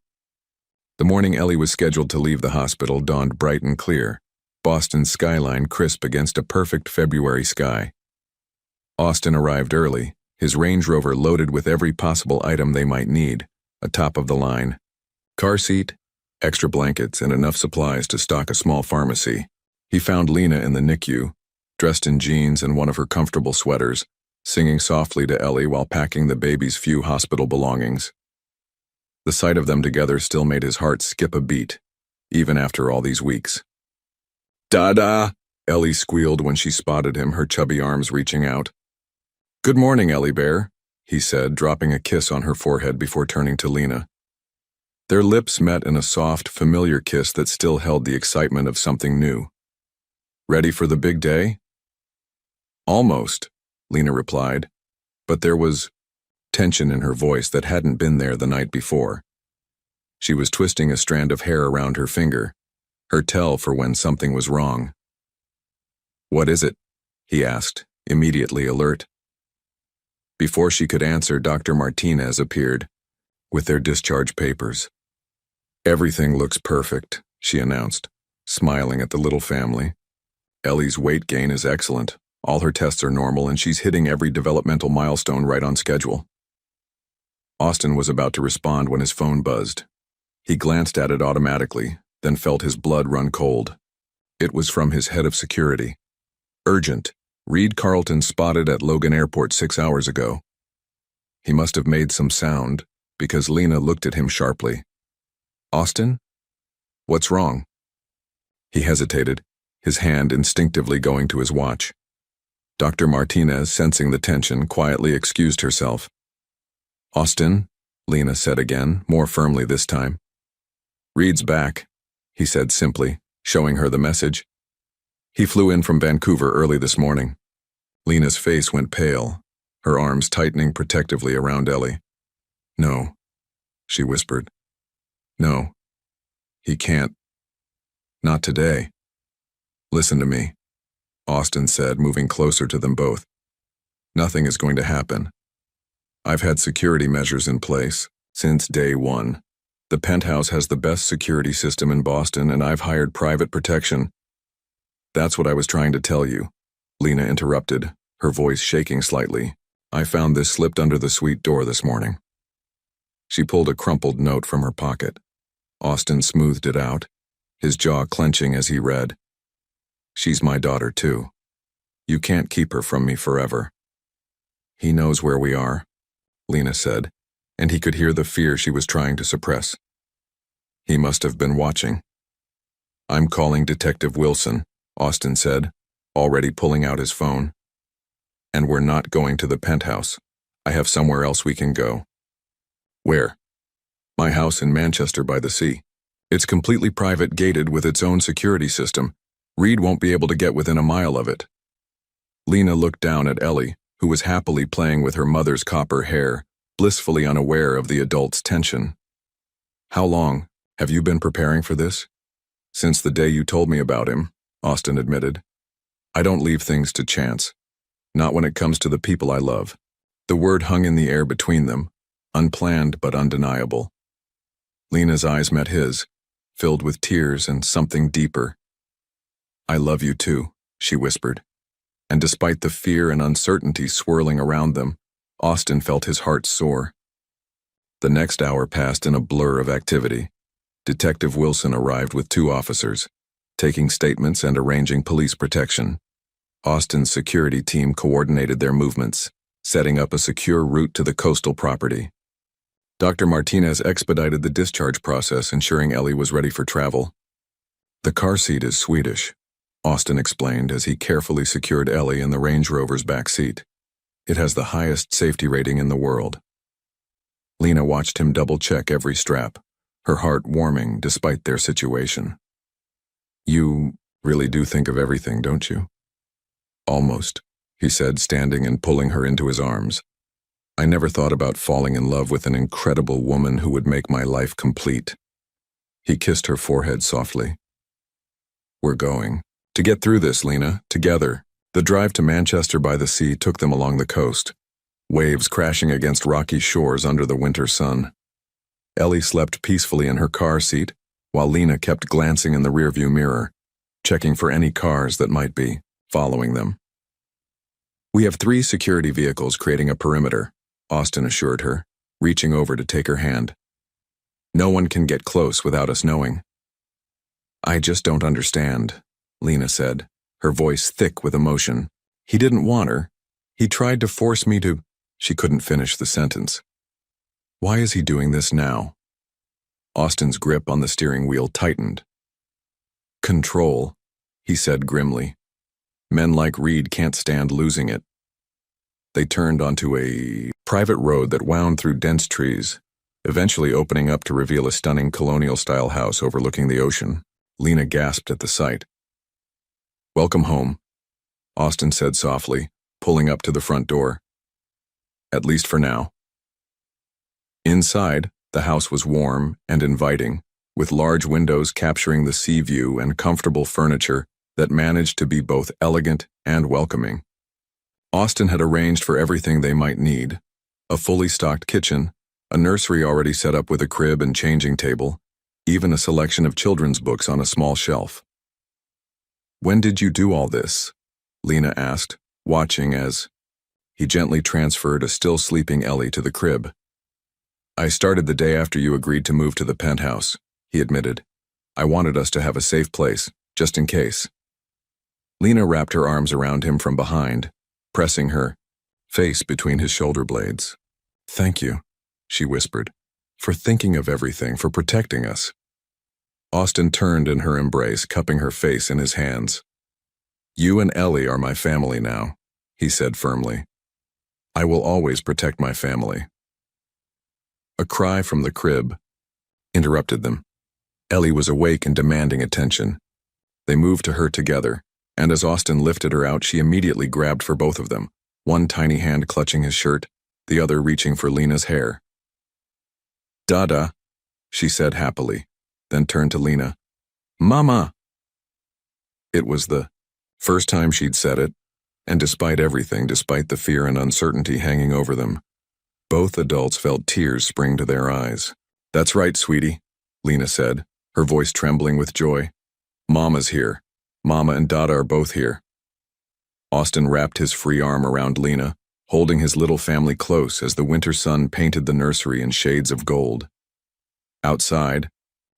The morning Ellie was scheduled to leave the hospital dawned bright and clear, Boston's skyline crisp against a perfect February sky. Austin arrived early, his Range Rover loaded with every possible item they might need, a top-of-the-line car seat, extra blankets, and enough supplies to stock a small pharmacy. He found Lena in the NICU, dressed in jeans and one of her comfortable sweaters, singing softly to Ellie while packing the baby's few hospital belongings. The sight of them together still made his heart skip a beat, even after all these weeks. "Dada!" Ellie squealed when she spotted him, her chubby arms reaching out. "Good morning, Ellie Bear," he said, dropping a kiss on her forehead before turning to Lena. Their lips met in a soft, familiar kiss that still held the excitement of something new. "Ready for the big day?" "Almost," Lena replied, but there was tension in her voice that hadn't been there the night before. She was twisting a strand of hair around her finger, her tell for when something was wrong. "What is it?" he asked, immediately alert. Before she could answer, Dr. Martinez appeared, with their discharge papers. "Everything looks perfect," she announced, smiling at the little family. "Ellie's weight gain is excellent, all her tests are normal, and she's hitting every developmental milestone right on schedule." Austin was about to respond when his phone buzzed. He glanced at it automatically, then felt his blood run cold. It was from his head of security. "Urgent. Reed Carlton spotted at Logan Airport 6 hours ago." He must have made some sound, because Lena looked at him sharply. "Austin? What's wrong?" He hesitated, his hand instinctively going to his watch. Dr. Martinez, sensing the tension, quietly excused herself. "Austin," Lena said again, more firmly this time. "Reed's back," he said simply, showing her the message. "He flew in from Vancouver early this morning." Lena's face went pale, her arms tightening protectively around Ellie. "No," she whispered. "No. He can't. Not today." "Listen to me," Austin said, moving closer to them both. "Nothing is going to happen. I've had security measures in place since day one. The penthouse has the best security system in Boston, and I've hired private protection." "That's what I was trying to tell you," Lena interrupted, her voice shaking slightly. "I found this slipped under the suite door this morning." She pulled a crumpled note from her pocket. Austin smoothed it out, his jaw clenching as he read. "She's my daughter, too. You can't keep her from me forever." "He knows where we are," Lena said, and he could hear the fear she was trying to suppress. "He must have been watching." "I'm calling Detective Wilson," Austin said, already pulling out his phone. "And we're not going to the penthouse. I have somewhere else we can go." "Where?" "My house in Manchester by the sea. It's completely private, gated with its own security system. Reed won't be able to get within a mile of it." Lena looked down at Ellie, who was happily playing with her mother's copper hair, blissfully unaware of the adult's tension. "How long have you been preparing for this?" "Since the day you told me about him," Austin admitted. "I don't leave things to chance. Not when it comes to the people I love." The word hung in the air between them, unplanned but undeniable. Lena's eyes met his, filled with tears and something deeper. "I love you too," she whispered. And despite the fear and uncertainty swirling around them, Austin felt his heart soar. The next hour passed in a blur of activity. Detective Wilson arrived with 2 officers, taking statements and arranging police protection. Austin's security team coordinated their movements, setting up a secure route to the coastal property. Dr. Martinez expedited the discharge process, ensuring Ellie was ready for travel. "The car seat is Swedish," Austin explained as he carefully secured Ellie in the Range Rover's back seat. "It has the highest safety rating in the world." Lena watched him double-check every strap, her heart warming despite their situation. "You really do think of everything, don't you?" "Almost," he said, standing and pulling her into his arms. "I never thought about falling in love with an incredible woman who would make my life complete." He kissed her forehead softly. "We're going to get through this, Lena, together." The drive to Manchester by the sea took them along the coast, waves crashing against rocky shores under the winter sun. Ellie slept peacefully in her car seat, while Lena kept glancing in the rearview mirror, checking for any cars that might be following them. We have 3 security vehicles creating a perimeter, Austin assured her, reaching over to take her hand. No one can get close without us knowing. I just don't understand, Lena said, her voice thick with emotion. He didn't want her. He tried to force me to. She couldn't finish the sentence. Why is he doing this now? Austin's grip on the steering wheel tightened. Control, he said grimly. Men like Reed can't stand losing it. They turned onto a private road that wound through dense trees, eventually opening up to reveal a stunning colonial-style house overlooking the ocean. Lena gasped at the sight. Welcome home, Austin said softly, pulling up to the front door. At least for now. Inside, the house was warm and inviting, with large windows capturing the sea view and comfortable furniture that managed to be both elegant and welcoming. Austin had arranged for everything they might need: a fully stocked kitchen, a nursery already set up with a crib and changing table, even a selection of children's books on a small shelf. When did you do all this? Lena asked, watching as he gently transferred a still sleeping Ellie to the crib. I started the day after you agreed to move to the penthouse, he admitted. I wanted us to have a safe place, just in case. Lena wrapped her arms around him from behind, pressing her face between his shoulder blades. Thank you, she whispered, for thinking of everything, for protecting us. Austin turned in her embrace, cupping her face in his hands. You and Ellie are my family now, he said firmly. I will always protect my family. A cry from the crib interrupted them. Ellie was awake and demanding attention. They moved to her together, and as Austin lifted her out, she immediately grabbed for both of them, one tiny hand clutching his shirt, the other reaching for Lena's hair. Dada, she said happily, then turned to Lena. Mama! It was the first time she'd said it, and despite everything, despite the fear and uncertainty hanging over them, both adults felt tears spring to their eyes. That's right, sweetie, Lena said, her voice trembling with joy. Mama's here. Mama and Dada are both here. Austin wrapped his free arm around Lena, holding his little family close as the winter sun painted the nursery in shades of gold. Outside,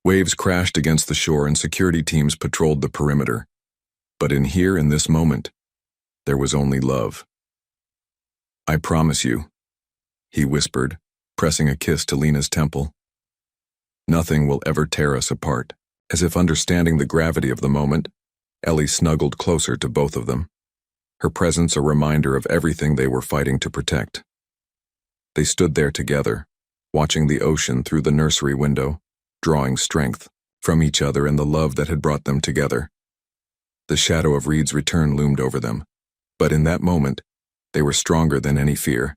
waves crashed against the shore and security teams patrolled the perimeter. But in this moment, there was only love. I promise you, he whispered, pressing a kiss to Lena's temple. Nothing will ever tear us apart. As if understanding the gravity of the moment, Ellie snuggled closer to both of them, her presence a reminder of everything they were fighting to protect. They stood there together, watching the ocean through the nursery window, drawing strength from each other and the love that had brought them together. The shadow of Reed's return loomed over them, but in that moment, they were stronger than any fear.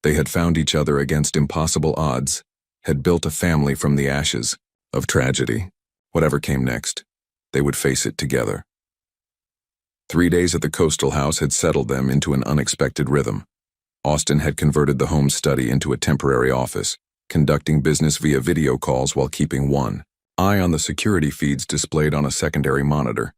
They had found each other against impossible odds, had built a family from the ashes of tragedy. Whatever came next, they would face it together. 3 days at the coastal house had settled them into an unexpected rhythm. Austin had converted the home study into a temporary office, conducting business via video calls while keeping one eye on the security feeds displayed on a secondary monitor.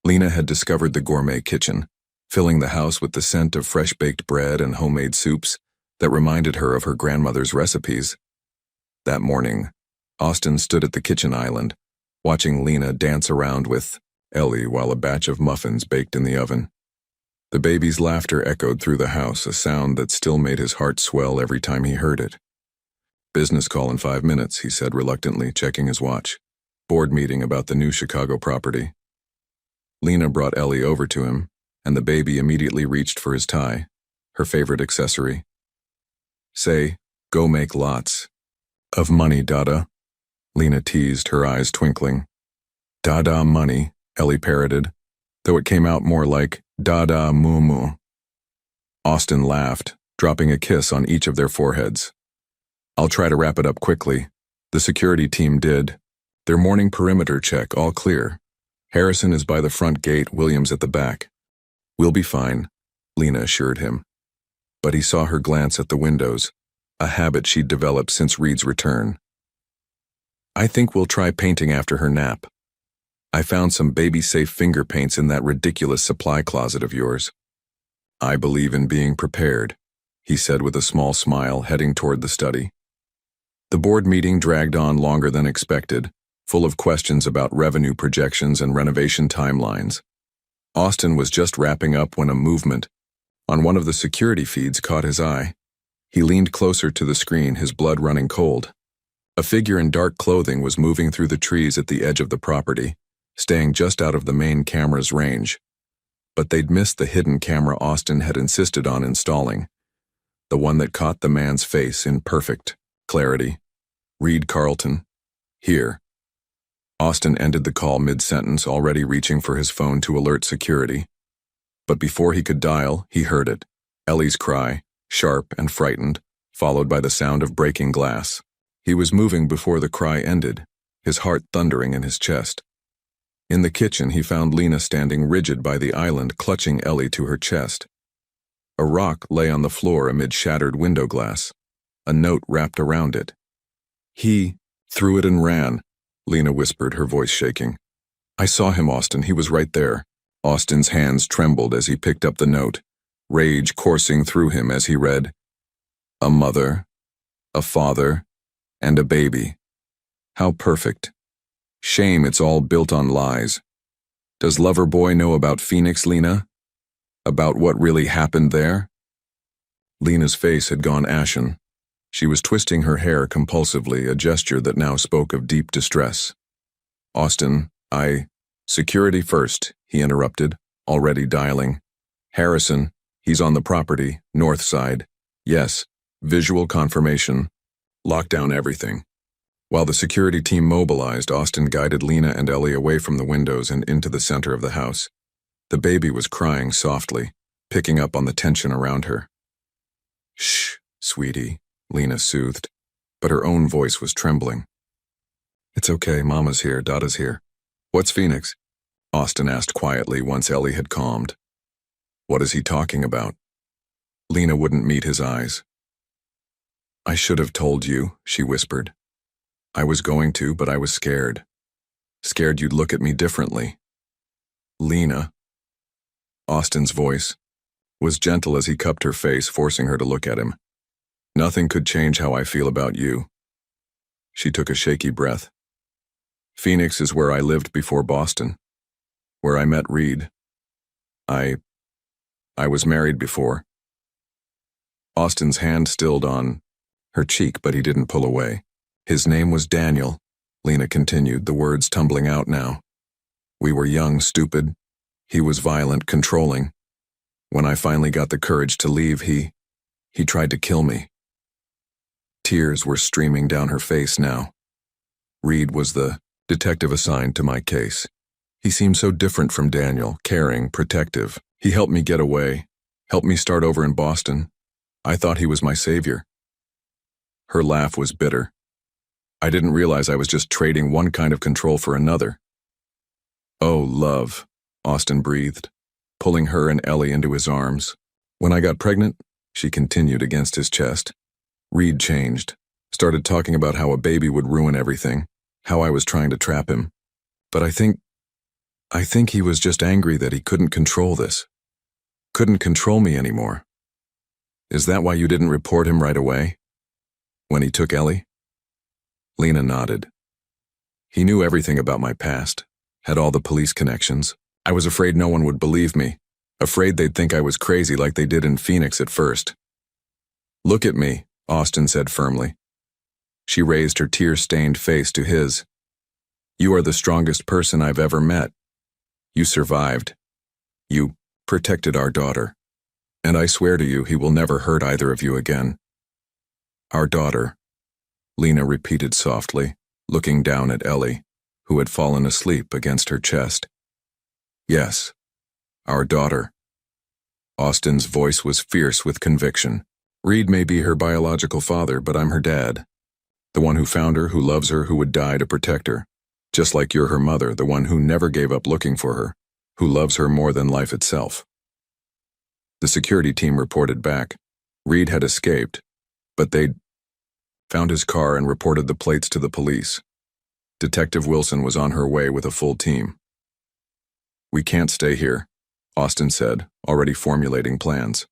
Lena had discovered the gourmet kitchen, filling the house with the scent of fresh-baked bread and homemade soups that reminded her of her grandmother's recipes. That morning, Austin stood at the kitchen island, watching Lena dance around with Ellie while a batch of muffins baked in the oven. The baby's laughter echoed through the house, a sound that still made his heart swell every time he heard it. Business call in 5 minutes, he said reluctantly, checking his watch. Board meeting about the new Chicago property. Lena brought Ellie over to him, and the baby immediately reached for his tie, her favorite accessory. Say, go make lots of money, Dada, Lena teased, her eyes twinkling. Dada money, Ellie parroted, though it came out more like Dada moo moo. Austin laughed, dropping a kiss on each of their foreheads. I'll try to wrap it up quickly. The security team did their morning perimeter check, all clear. Harrison is by the front gate, Williams at the back. We'll be fine, Lena assured him. But he saw her glance at the windows, a habit she'd developed since Reed's return. I think we'll try painting after her nap. I found some baby-safe finger paints in that ridiculous supply closet of yours. I believe in being prepared, he said with a small smile, heading toward the study. The board meeting dragged on longer than expected, full of questions about revenue projections and renovation timelines. Austin was just wrapping up when a movement on one of the security feeds caught his eye. He leaned closer to the screen, his blood running cold. A figure in dark clothing was moving through the trees at the edge of the property, staying just out of the main camera's range. But they'd missed the hidden camera Austin had insisted on installing, the one that caught the man's face in perfect clarity. Reed Carlton. Here. Austin ended the call mid-sentence, already reaching for his phone to alert security. But before he could dial, he heard it. Ellie's cry, sharp and frightened, followed by the sound of breaking glass. He was moving before the cry ended, his heart thundering in his chest. In the kitchen, he found Lena standing rigid by the island, clutching Ellie to her chest. A rock lay on the floor amid shattered window glass, a note wrapped around it. He threw it and ran, Lena whispered, her voice shaking. I saw him, Austin. He was right there. Austin's hands trembled as he picked up the note, rage coursing through him as he read, a mother, a father, and a baby. How perfect. Shame it's all built on lies. Does Loverboy know about Phoenix, Lena? About what really happened there? Lena's face had gone ashen. She was twisting her hair compulsively, a gesture that now spoke of deep distress. Austin, Security first, he interrupted, already dialing. Harrison, he's on the property, north side. Yes, visual confirmation. Lock down everything. While the security team mobilized, Austin guided Lena and Ellie away from the windows and into the center of the house. The baby was crying softly, picking up on the tension around her. Shh, sweetie, Lena soothed, but her own voice was trembling. It's okay, Mama's here, Dada's here. What's Phoenix? Austin asked quietly once Ellie had calmed. What is he talking about? Lena wouldn't meet his eyes. I should have told you, she whispered. I was going to, but I was scared. Scared you'd look at me differently. Lena. Austin's voice was gentle as he cupped her face, forcing her to look at him. Nothing could change how I feel about you. She took a shaky breath. Phoenix is where I lived before Boston, where I met Reed. I was married before. Austin's hand stilled on her cheek, but he didn't pull away. His name was Daniel, Lena continued, the words tumbling out now. We were young, stupid. He was violent, controlling. When I finally got the courage to leave, he tried to kill me. Tears were streaming down her face now. Reed was the detective assigned to my case. He seemed so different from Daniel, caring, protective. He helped me get away, helped me start over in Boston. I thought he was my savior. Her laugh was bitter. I didn't realize I was just trading one kind of control for another. Oh, love, Austin breathed, pulling her and Ellie into his arms. When I got pregnant, she continued against his chest. Reed changed, started talking about how a baby would ruin everything, how I was trying to trap him. But I think he was just angry that he couldn't control this. Couldn't control me anymore. Is that why you didn't report him right away? When he took Ellie? Lena nodded. He knew everything about my past, had all the police connections. I was afraid no one would believe me, afraid they'd think I was crazy like they did in Phoenix at first. Look at me, Austin said firmly. She raised her tear-stained face to his. You are the strongest person I've ever met. You survived. You protected our daughter. And I swear to you, he will never hurt either of you again. Our daughter, Lena repeated softly, looking down at Ellie, who had fallen asleep against her chest. Yes, our daughter. Austin's voice was fierce with conviction. Reed may be her biological father, but I'm her dad. The one who found her, who loves her, who would die to protect her. Just like you're her mother, the one who never gave up looking for her, who loves her more than life itself. The security team reported back. Reed had escaped, but they'd found his car and reported the plates to the police. Detective Wilson was on her way with a full team. We can't stay here, Austin said, already formulating plans.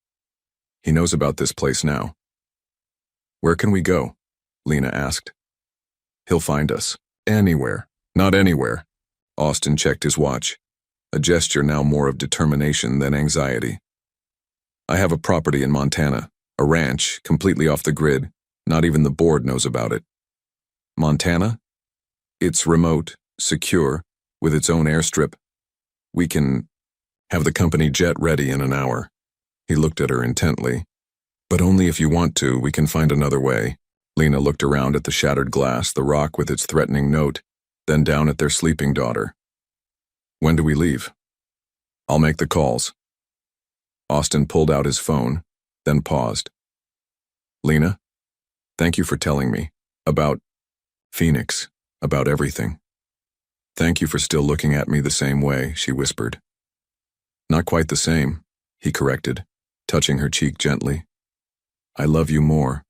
He knows about this place now. Where can we go? Lena asked. He'll find us. Anywhere. Not anywhere. Austin checked his watch, a gesture now more of determination than anxiety. I have a property in Montana, a ranch, completely off the grid. Not even the board knows about it. Montana? It's remote, secure, with its own airstrip. We can have the company jet ready in an hour. He looked at her intently. But only if you want to, we can find another way. Lena looked around at the shattered glass, the rock with its threatening note, then down at their sleeping daughter. When do we leave? I'll make the calls. Austin pulled out his phone, then paused. Lena, thank you for telling me about Phoenix, about everything. Thank you for still looking at me the same way, she whispered. Not quite the same, he corrected, touching her cheek gently. I love you more,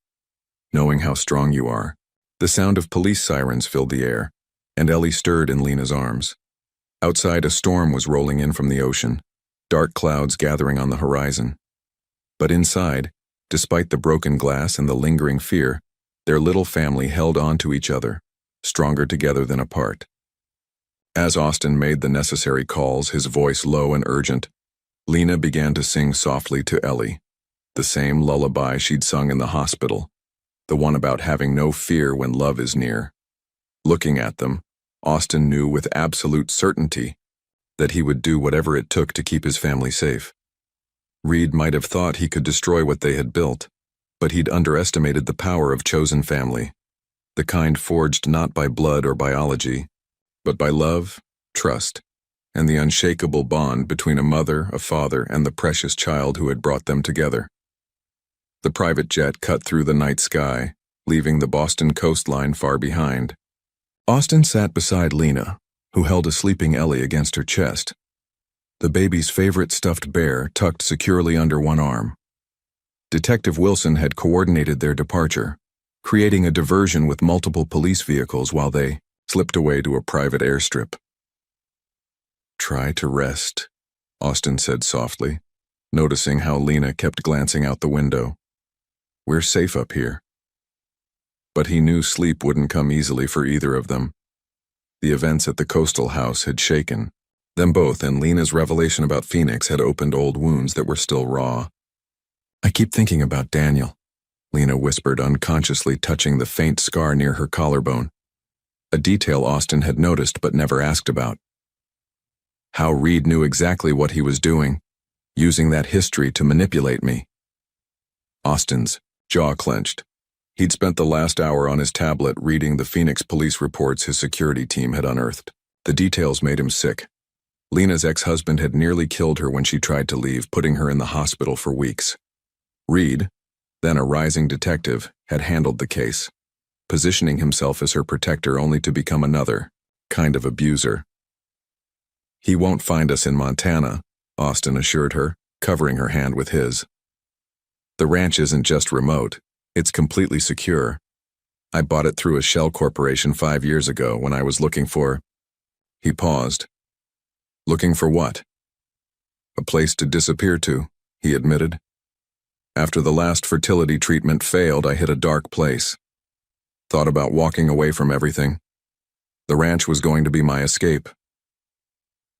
knowing how strong you are. The sound of police sirens filled the air, and Ellie stirred in Lena's arms. Outside, a storm was rolling in from the ocean, dark clouds gathering on the horizon. But inside, despite the broken glass and the lingering fear, their little family held on to each other, stronger together than apart. As Austin made the necessary calls, his voice low and urgent, Lena began to sing softly to Ellie, the same lullaby she'd sung in the hospital, the one about having no fear when love is near. Looking at them, Austin knew with absolute certainty that he would do whatever it took to keep his family safe. Reed might have thought he could destroy what they had built, but he'd underestimated the power of chosen family, the kind forged not by blood or biology, but by love, trust, and the unshakable bond between a mother, a father, and the precious child who had brought them together. The private jet cut through the night sky, leaving the Boston coastline far behind. Austin sat beside Lena, who held a sleeping Ellie against her chest, the baby's favorite stuffed bear tucked securely under one arm. Detective Wilson had coordinated their departure, creating a diversion with multiple police vehicles while they slipped away to a private airstrip. Try to rest, Austin said softly, noticing how Lena kept glancing out the window. We're safe up here. But he knew sleep wouldn't come easily for either of them. The events at the coastal house had shaken them both, and Lena's revelation about Phoenix had opened old wounds that were still raw. I keep thinking about Daniel, Lena whispered, unconsciously touching the faint scar near her collarbone, a detail Austin had noticed but never asked about. How Reed knew exactly what he was doing, using that history to manipulate me. Austin's jaw clenched. He'd spent the last hour on his tablet reading the Phoenix police reports his security team had unearthed. The details made him sick. Lena's ex-husband had nearly killed her when she tried to leave, putting her in the hospital for weeks. Reed, then a rising detective, had handled the case, positioning himself as her protector only to become another kind of abuser. He won't find us in Montana, Austin assured her, covering her hand with his. The ranch isn't just remote, it's completely secure. I bought it through a shell corporation 5 years ago when I was looking for... He paused. Looking for what? A place to disappear to, he admitted. After the last fertility treatment failed, I hit a dark place. Thought about walking away from everything. The ranch was going to be my escape.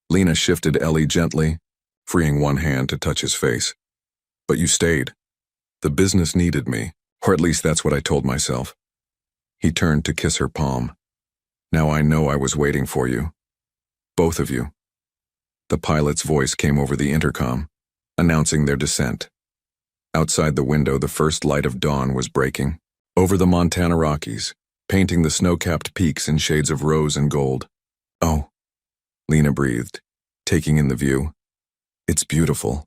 Lena shifted Ellie gently, freeing one hand to touch his face. But you stayed. The business needed me, or at least that's what I told myself. He turned to kiss her palm. Now I know I was waiting for you. Both of you. The pilot's voice came over the intercom, announcing their descent. Outside the window, the first light of dawn was breaking, over the Montana Rockies, painting the snow-capped peaks in shades of rose and gold. Oh, Lena breathed, taking in the view. It's beautiful.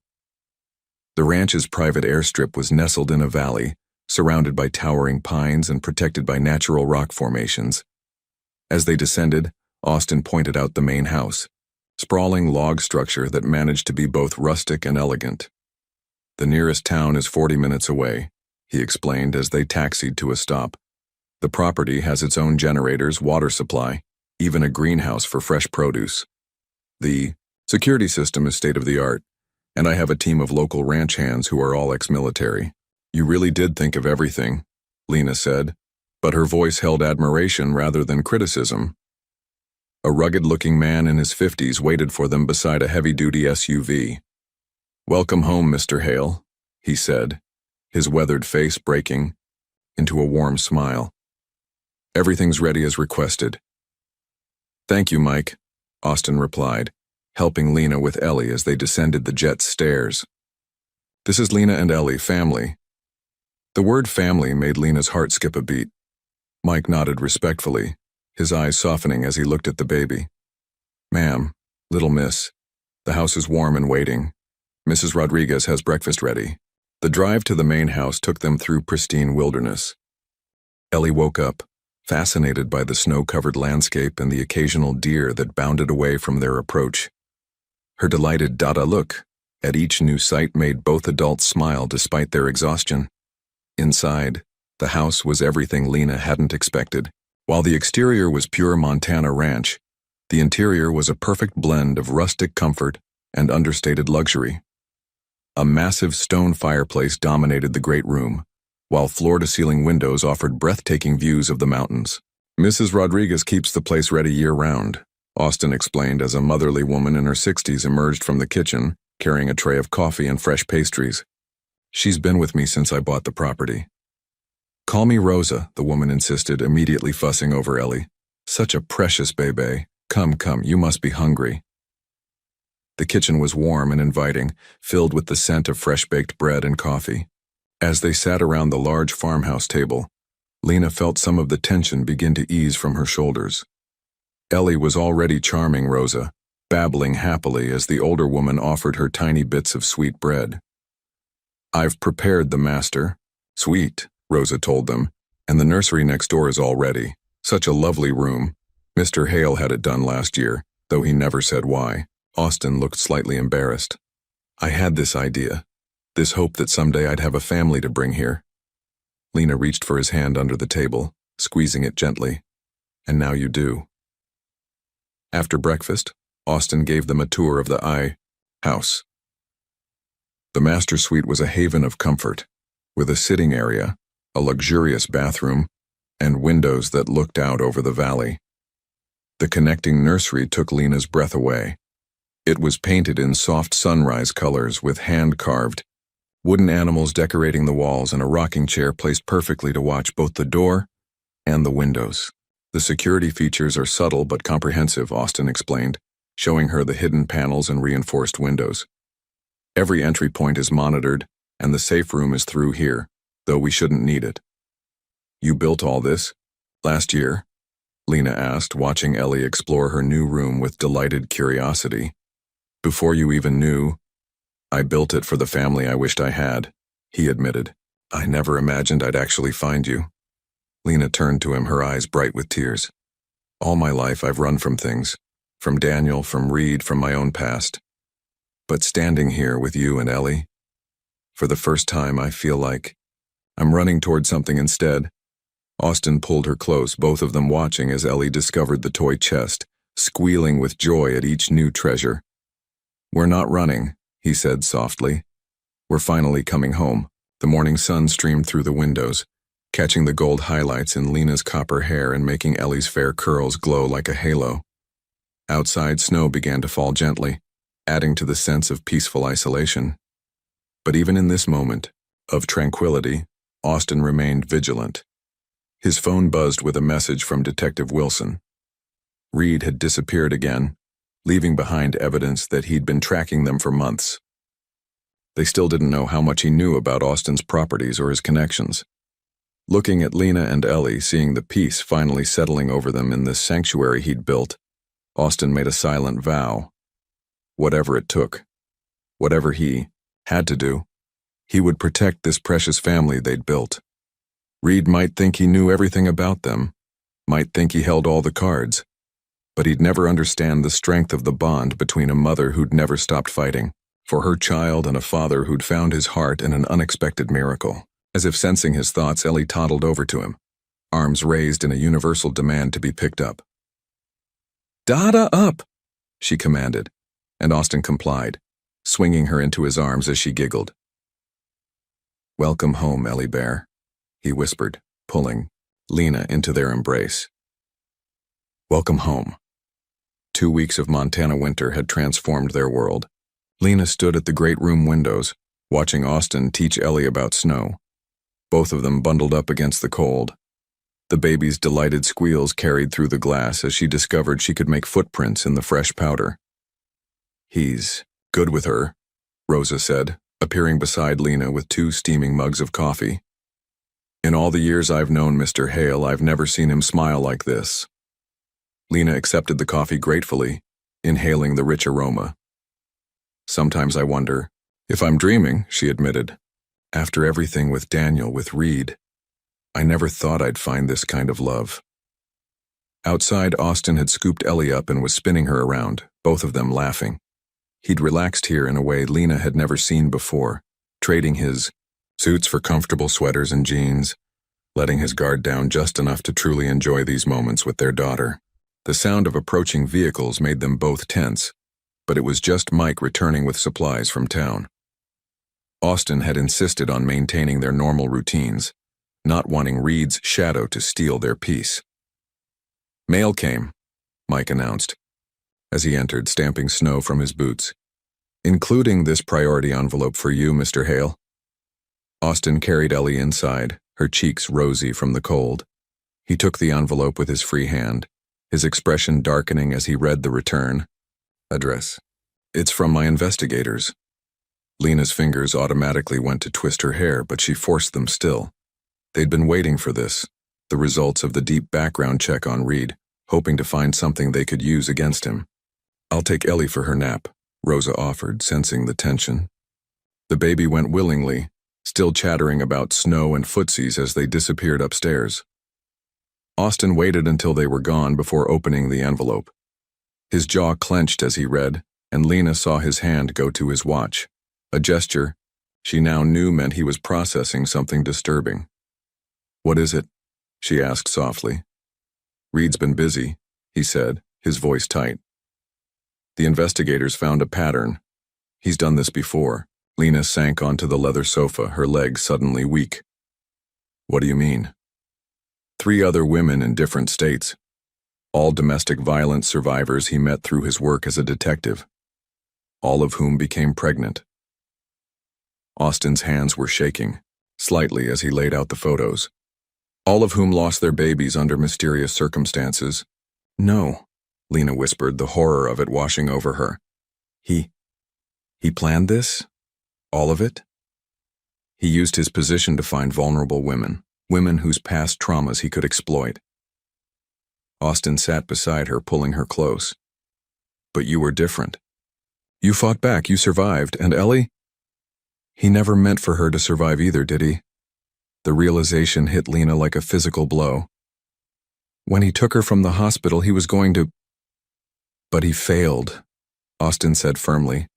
The ranch's private airstrip was nestled in a valley, surrounded by towering pines and protected by natural rock formations. As they descended, Austin pointed out the main house, sprawling log structure that managed to be both rustic and elegant. The nearest town is 40 minutes away, he explained as they taxied to a stop. The property has its own generators, water supply, even a greenhouse for fresh produce. The security system is state-of-the-art, And I have a team of local ranch hands who are all ex-military. You really did think of everything, Lena said, but her voice held admiration rather than criticism. A rugged-looking man in his 50s waited for them beside a heavy-duty SUV. "Welcome home, Mr. Hale," he said, his weathered face breaking into a warm smile. "Everything's ready as requested." "Thank you, Mike," Austin replied, helping Lena with Ellie as they descended the jet's stairs. "This is Lena and Ellie, family." The word family made Lena's heart skip a beat. Mike nodded respectfully, his eyes softening as he looked at the baby. "Ma'am, little miss, the house is warm and waiting. Mrs. Rodriguez has breakfast ready." The drive to the main house took them through pristine wilderness. Ellie woke up, fascinated by the snow-covered landscape and the occasional deer that bounded away from their approach. Her delighted Dada look at each new sight made both adults smile despite their exhaustion. Inside, the house was everything Lena hadn't expected. While the exterior was pure Montana ranch, the interior was a perfect blend of rustic comfort and understated luxury. A massive stone fireplace dominated the great room, while floor-to-ceiling windows offered breathtaking views of the mountains. "Mrs. Rodriguez keeps the place ready year-round," Austin explained as a motherly woman in her 60s emerged from the kitchen, carrying a tray of coffee and fresh pastries. "She's been with me since I bought the property." "Call me Rosa," the woman insisted, immediately fussing over Ellie. "Such a precious bebe. Come, you must be hungry." The kitchen was warm and inviting, filled with the scent of fresh-baked bread and coffee. As they sat around the large farmhouse table, Lena felt some of the tension begin to ease from her shoulders. Ellie was already charming Rosa, babbling happily as the older woman offered her tiny bits of sweet bread. "I've prepared the master." "Sweet," Rosa told them, "and the nursery next door is all ready. Such a lovely room. Mr. Hale had it done last year, though he never said why." Austin looked slightly embarrassed. "I had this idea, this hope that someday I'd have a family to bring here." Lena reached for his hand under the table, squeezing it gently. "And now you do." After breakfast, Austin gave them a tour of the house. The master suite was a haven of comfort, with a sitting area, a luxurious bathroom, and windows that looked out over the valley. The connecting nursery took Lena's breath away. It was painted in soft sunrise colors with hand-carved wooden animals decorating the walls and a rocking chair placed perfectly to watch both the door and the windows. "The security features are subtle but comprehensive," Austin explained, showing her the hidden panels and reinforced windows. "Every entry point is monitored, and the safe room is through here, though we shouldn't need it." "You built all this last year?" Lena asked, watching Ellie explore her new room with delighted curiosity. "Before you even knew, I built it for the family I wished I had," he admitted. "I never imagined I'd actually find you." Lena turned to him, her eyes bright with tears. "All my life I've run from things, from Daniel, from Reed, from my own past. But standing here with you and Ellie, for the first time I feel like I'm running toward something instead." Austin pulled her close, both of them watching as Ellie discovered the toy chest, squealing with joy at each new treasure. "We're not running," he said softly. "We're finally coming home." The morning sun streamed through the windows, catching the gold highlights in Lena's copper hair and making Ellie's fair curls glow like a halo. Outside, snow began to fall gently, adding to the sense of peaceful isolation. But even in this moment of tranquility, Austin remained vigilant. His phone buzzed with a message from Detective Wilson. Reed had disappeared again, leaving behind evidence that he'd been tracking them for months. They still didn't know how much he knew about Austin's properties or his connections. Looking at Lena and Ellie, seeing the peace finally settling over them in this sanctuary he'd built, Austin made a silent vow. Whatever it took, whatever he had to do, he would protect this precious family they'd built. Reed might think he knew everything about them, might think he held all the cards, but he'd never understand the strength of the bond between a mother who'd never stopped fighting for her child and a father who'd found his heart in an unexpected miracle. As if sensing his thoughts, Ellie toddled over to him, arms raised in a universal demand to be picked up. "Dada up," she commanded, and Austin complied, swinging her into his arms as she giggled. "Welcome home, Ellie Bear," he whispered, pulling Lena into their embrace. Welcome home. 2 weeks of Montana winter had transformed their world. Lena stood at the great room windows, watching Austin teach Ellie about snow. Both of them bundled up against the cold. The baby's delighted squeals carried through the glass as she discovered she could make footprints in the fresh powder. "He's good with her," Rosa said, appearing beside Lena with 2 steaming mugs of coffee. "In all the years I've known Mr. Hale, I've never seen him smile like this." Lena accepted the coffee gratefully, inhaling the rich aroma. "Sometimes I wonder if I'm dreaming," she admitted. "After everything with Daniel, with Reed, I never thought I'd find this kind of love." Outside, Austin had scooped Ellie up and was spinning her around, both of them laughing. He'd relaxed here in a way Lena had never seen before, trading his suits for comfortable sweaters and jeans, letting his guard down just enough to truly enjoy these moments with their daughter. The sound of approaching vehicles made them both tense, but it was just Mike returning with supplies from town. Austin had insisted on maintaining their normal routines, not wanting Reed's shadow to steal their peace. "Mail came," Mike announced, as he entered, stamping snow from his boots. "Including this priority envelope for you, Mr. Hale." Austin carried Ellie inside, her cheeks rosy from the cold. He took the envelope with his free hand, his expression darkening as he read the return address. "It's from my investigators." Lena's fingers automatically went to twist her hair, but she forced them still. They'd been waiting for this, the results of the deep background check on Reed, hoping to find something they could use against him. "I'll take Ellie for her nap," Rosa offered, sensing the tension. The baby went willingly, still chattering about snow and footsies as they disappeared upstairs. Austin waited until they were gone before opening the envelope. His jaw clenched as he read, and Lena saw his hand go to his watch, a gesture she now knew meant he was processing something disturbing. "What is it?" she asked softly. "Reed's been busy," he said, his voice tight. "The investigators found a pattern. He's done this before." Lena sank onto the leather sofa, her legs suddenly weak. "What do you mean?" 3 other women in different states, all domestic violence survivors he met through his work as a detective, all of whom became pregnant. Austin's hands were shaking, slightly as he laid out the photos. "All of whom lost their babies under mysterious circumstances." "No," Lena whispered, the horror of it washing over her. He planned this? All of it?" "He used his position to find vulnerable women whose past traumas he could exploit." Austin sat beside her, pulling her close. "But you were different. You fought back, you survived, and Ellie?" "He never meant for her to survive either, did he?" The realization hit Lena like a physical blow. "When he took her from the hospital, he was going to—" "But he failed," Austin said firmly.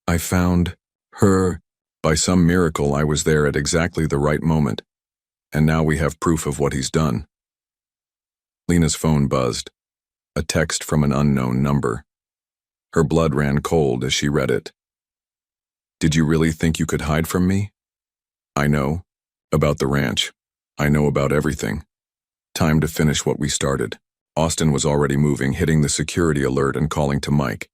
"I found her. By some miracle, I was there at exactly the right moment. And now we have proof of what he's done." Lena's phone buzzed, a text from an unknown number. Her blood ran cold as she read it. "Did you really think you could hide from me? I know about the ranch. I know about everything. Time to finish what we started." Austin was already moving, hitting the security alert and calling to Mike.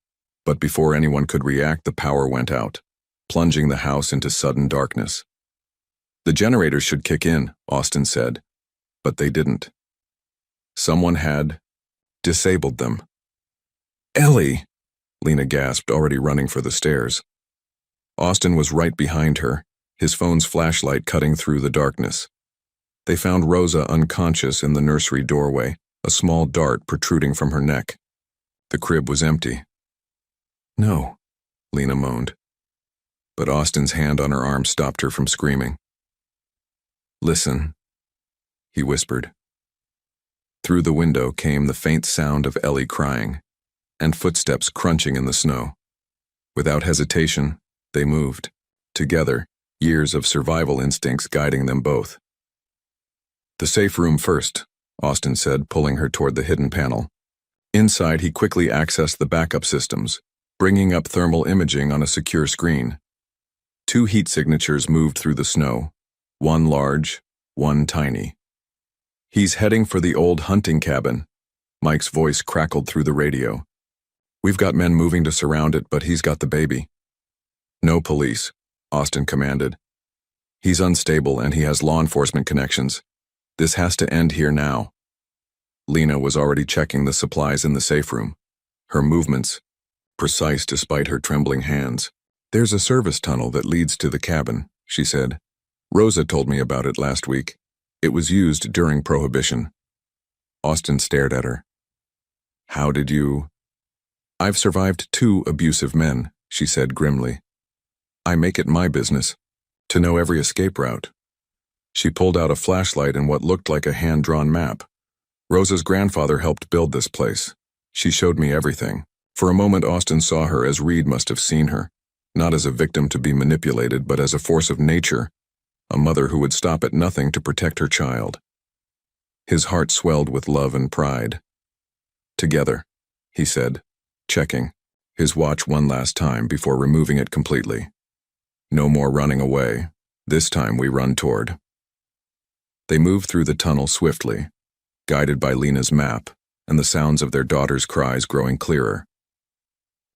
But before anyone could react, the power went out, plunging the house into sudden darkness. "The generators should kick in," Austin said, but they didn't. Someone had disabled them. "Ellie!" Lena gasped, already running for the stairs. Austin was right behind her, his phone's flashlight cutting through the darkness. They found Rosa unconscious in the nursery doorway, a small dart protruding from her neck. The crib was empty. "No," Lena moaned. But Austin's hand on her arm stopped her from screaming. "Listen," he whispered. Through the window came the faint sound of Ellie crying, and footsteps crunching in the snow. Without hesitation, they moved, together, years of survival instincts guiding them both. "The safe room first," Austin said, pulling her toward the hidden panel. Inside, he quickly accessed the backup systems, bringing up thermal imaging on a secure screen. 2 heat signatures moved through the snow, one large, one tiny. "He's heading for the old hunting cabin," Mike's voice crackled through the radio. "We've got men moving to surround it, but he's got the baby." "No police," Austin commanded. "He's unstable and he has law enforcement connections. This has to end here now." Lena was already checking the supplies in the safe room, her movements precise despite her trembling hands. "There's a service tunnel that leads to the cabin," she said. "Rosa told me about it last week. It was used during Prohibition." Austin stared at her. "How did you—" "I've survived 2 abusive men," she said grimly. "I make it my business to know every escape route." She pulled out a flashlight and what looked like a hand-drawn map. "Rosa's grandfather helped build this place. She showed me everything." For a moment Austin saw her as Reed must have seen her, not as a victim to be manipulated, but as a force of nature, a mother who would stop at nothing to protect her child. His heart swelled with love and pride. "Together," he said, checking his watch one last time before removing it completely. "No more running away. This time we run toward." They moved through the tunnel swiftly, guided by Lena's map and the sounds of their daughter's cries growing clearer.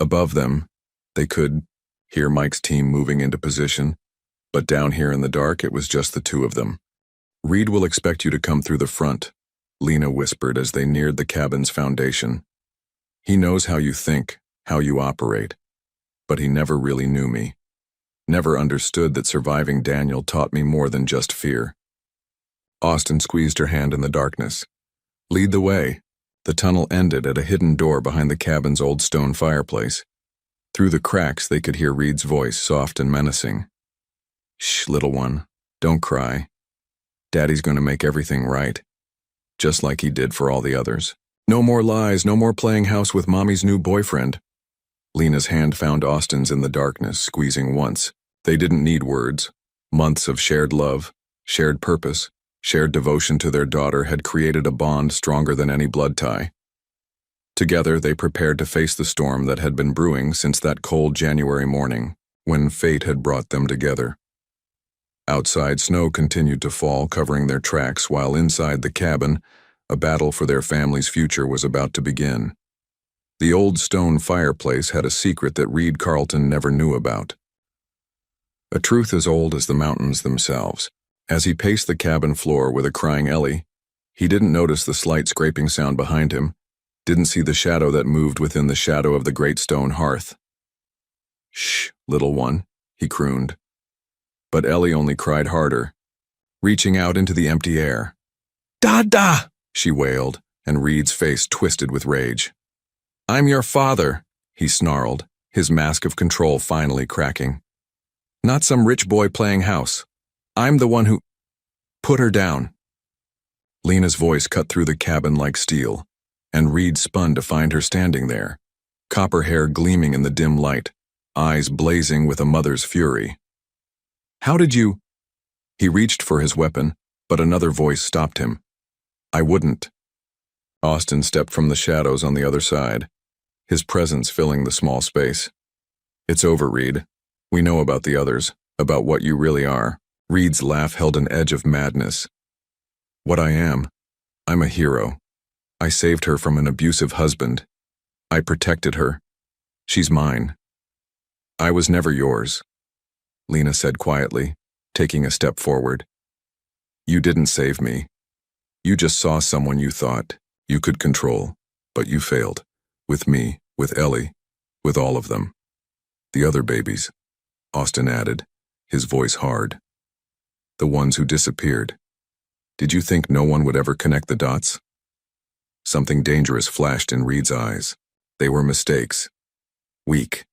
Above them, they could hear Mike's team moving into position, but down here in the dark it was just the 2 of them. "Reed will expect you to come through the front," Lena whispered as they neared the cabin's foundation. "He knows how you think, how you operate, but he never really knew me. Never understood that surviving Daniel taught me more than just fear." Austin squeezed her hand in the darkness. "Lead the way." The tunnel ended at a hidden door behind the cabin's old stone fireplace. Through the cracks they could hear Reed's voice, soft and menacing. "Shh, little one, don't cry. Daddy's going to make everything right, just like he did for all the others. No more lies, no more playing house with Mommy's new boyfriend." Lena's hand found Austin's in the darkness, squeezing once. They didn't need words. Months of shared love, shared purpose, shared devotion to their daughter had created a bond stronger than any blood tie. Together they prepared to face the storm that had been brewing since that cold January morning, when fate had brought them together. Outside, snow continued to fall, covering their tracks, while inside the cabin, a battle for their family's future was about to begin. The old stone fireplace had a secret that Reed Carlton never knew about. A truth as old as the mountains themselves. As he paced the cabin floor with a crying Ellie, he didn't notice the slight scraping sound behind him, didn't see the shadow that moved within the shadow of the great stone hearth. "Shh, little one," he crooned. But Ellie only cried harder, reaching out into the empty air. "Dada!" she wailed, and Reed's face twisted with rage. "I'm your father," he snarled, his mask of control finally cracking. "Not some rich boy playing house. I'm the one who—" "Put her down." Lena's voice cut through the cabin like steel, and Reed spun to find her standing there, copper hair gleaming in the dim light, eyes blazing with a mother's fury. "How did you—" He reached for his weapon, but another voice stopped him. "I wouldn't." Austin stepped from the shadows on the other side, his presence filling the small space. "It's over, Reed. We know about the others, about what you really are." Reed's laugh held an edge of madness. "What I am? I'm a hero. I saved her from an abusive husband. I protected her. She's mine. I was never yours," Lena said quietly, taking a step forward. "You didn't save me. You just saw someone you thought you could control, but you failed. With me, with Ellie, with all of them. The other babies," Austin added, his voice hard. "The ones who disappeared. Did you think no one would ever connect the dots?" Something dangerous flashed in Reed's eyes. They were mistakes. Weak.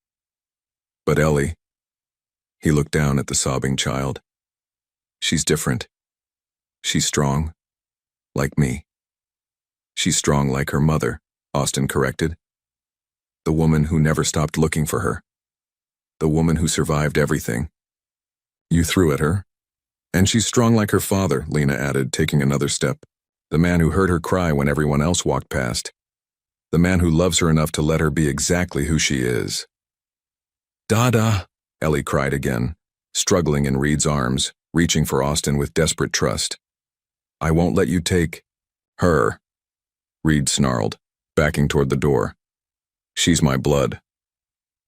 But Ellie— He looked down at the sobbing child. "She's different. She's strong. Like me." "She's strong like her mother," Austin corrected. "The woman who never stopped looking for her. The woman who survived everything. You threw at her. And she's strong like her father," Lena added, taking another step. "The man who heard her cry when everyone else walked past. The man who loves her enough to let her be exactly who she is." Dada, Ellie cried again, struggling in Reed's arms, reaching for Austin with desperate trust. I won't let you take her, Reed snarled, backing toward the door. She's my blood.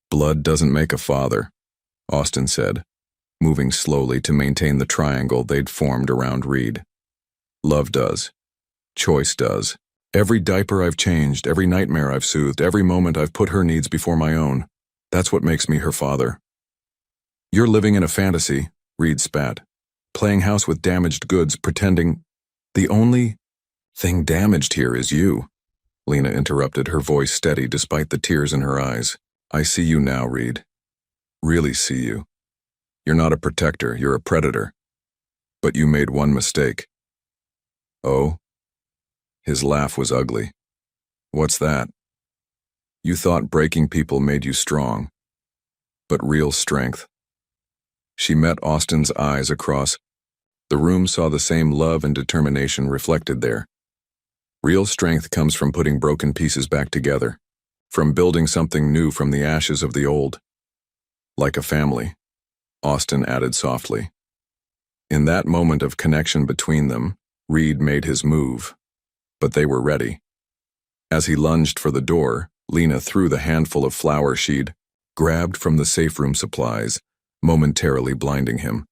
Blood doesn't make a father, Austin said, moving slowly to maintain the triangle they'd formed around Reed. Love does. Choice does. Every diaper I've changed, every nightmare I've soothed, every moment I've put her needs before my own. That's what makes me her father. You're living in a fantasy, Reed spat, playing house with damaged goods, pretending the only thing damaged here is you. Lena interrupted, her voice steady despite the tears in her eyes. I see you now, Reed. Really see you. You're not a protector, you're a predator. But you made one mistake. Oh? His laugh was ugly. What's that? You thought breaking people made you strong. But real strength. She met Austin's eyes across. The room saw the same love and determination reflected there. Real strength comes from putting broken pieces back together, from building something new from the ashes of the old. Like a family, Austin added softly. In that moment of connection between them, Reed made his move. But they were ready. As he lunged for the door, Lena threw the handful of flour she'd grabbed from the safe room supplies, momentarily blinding him.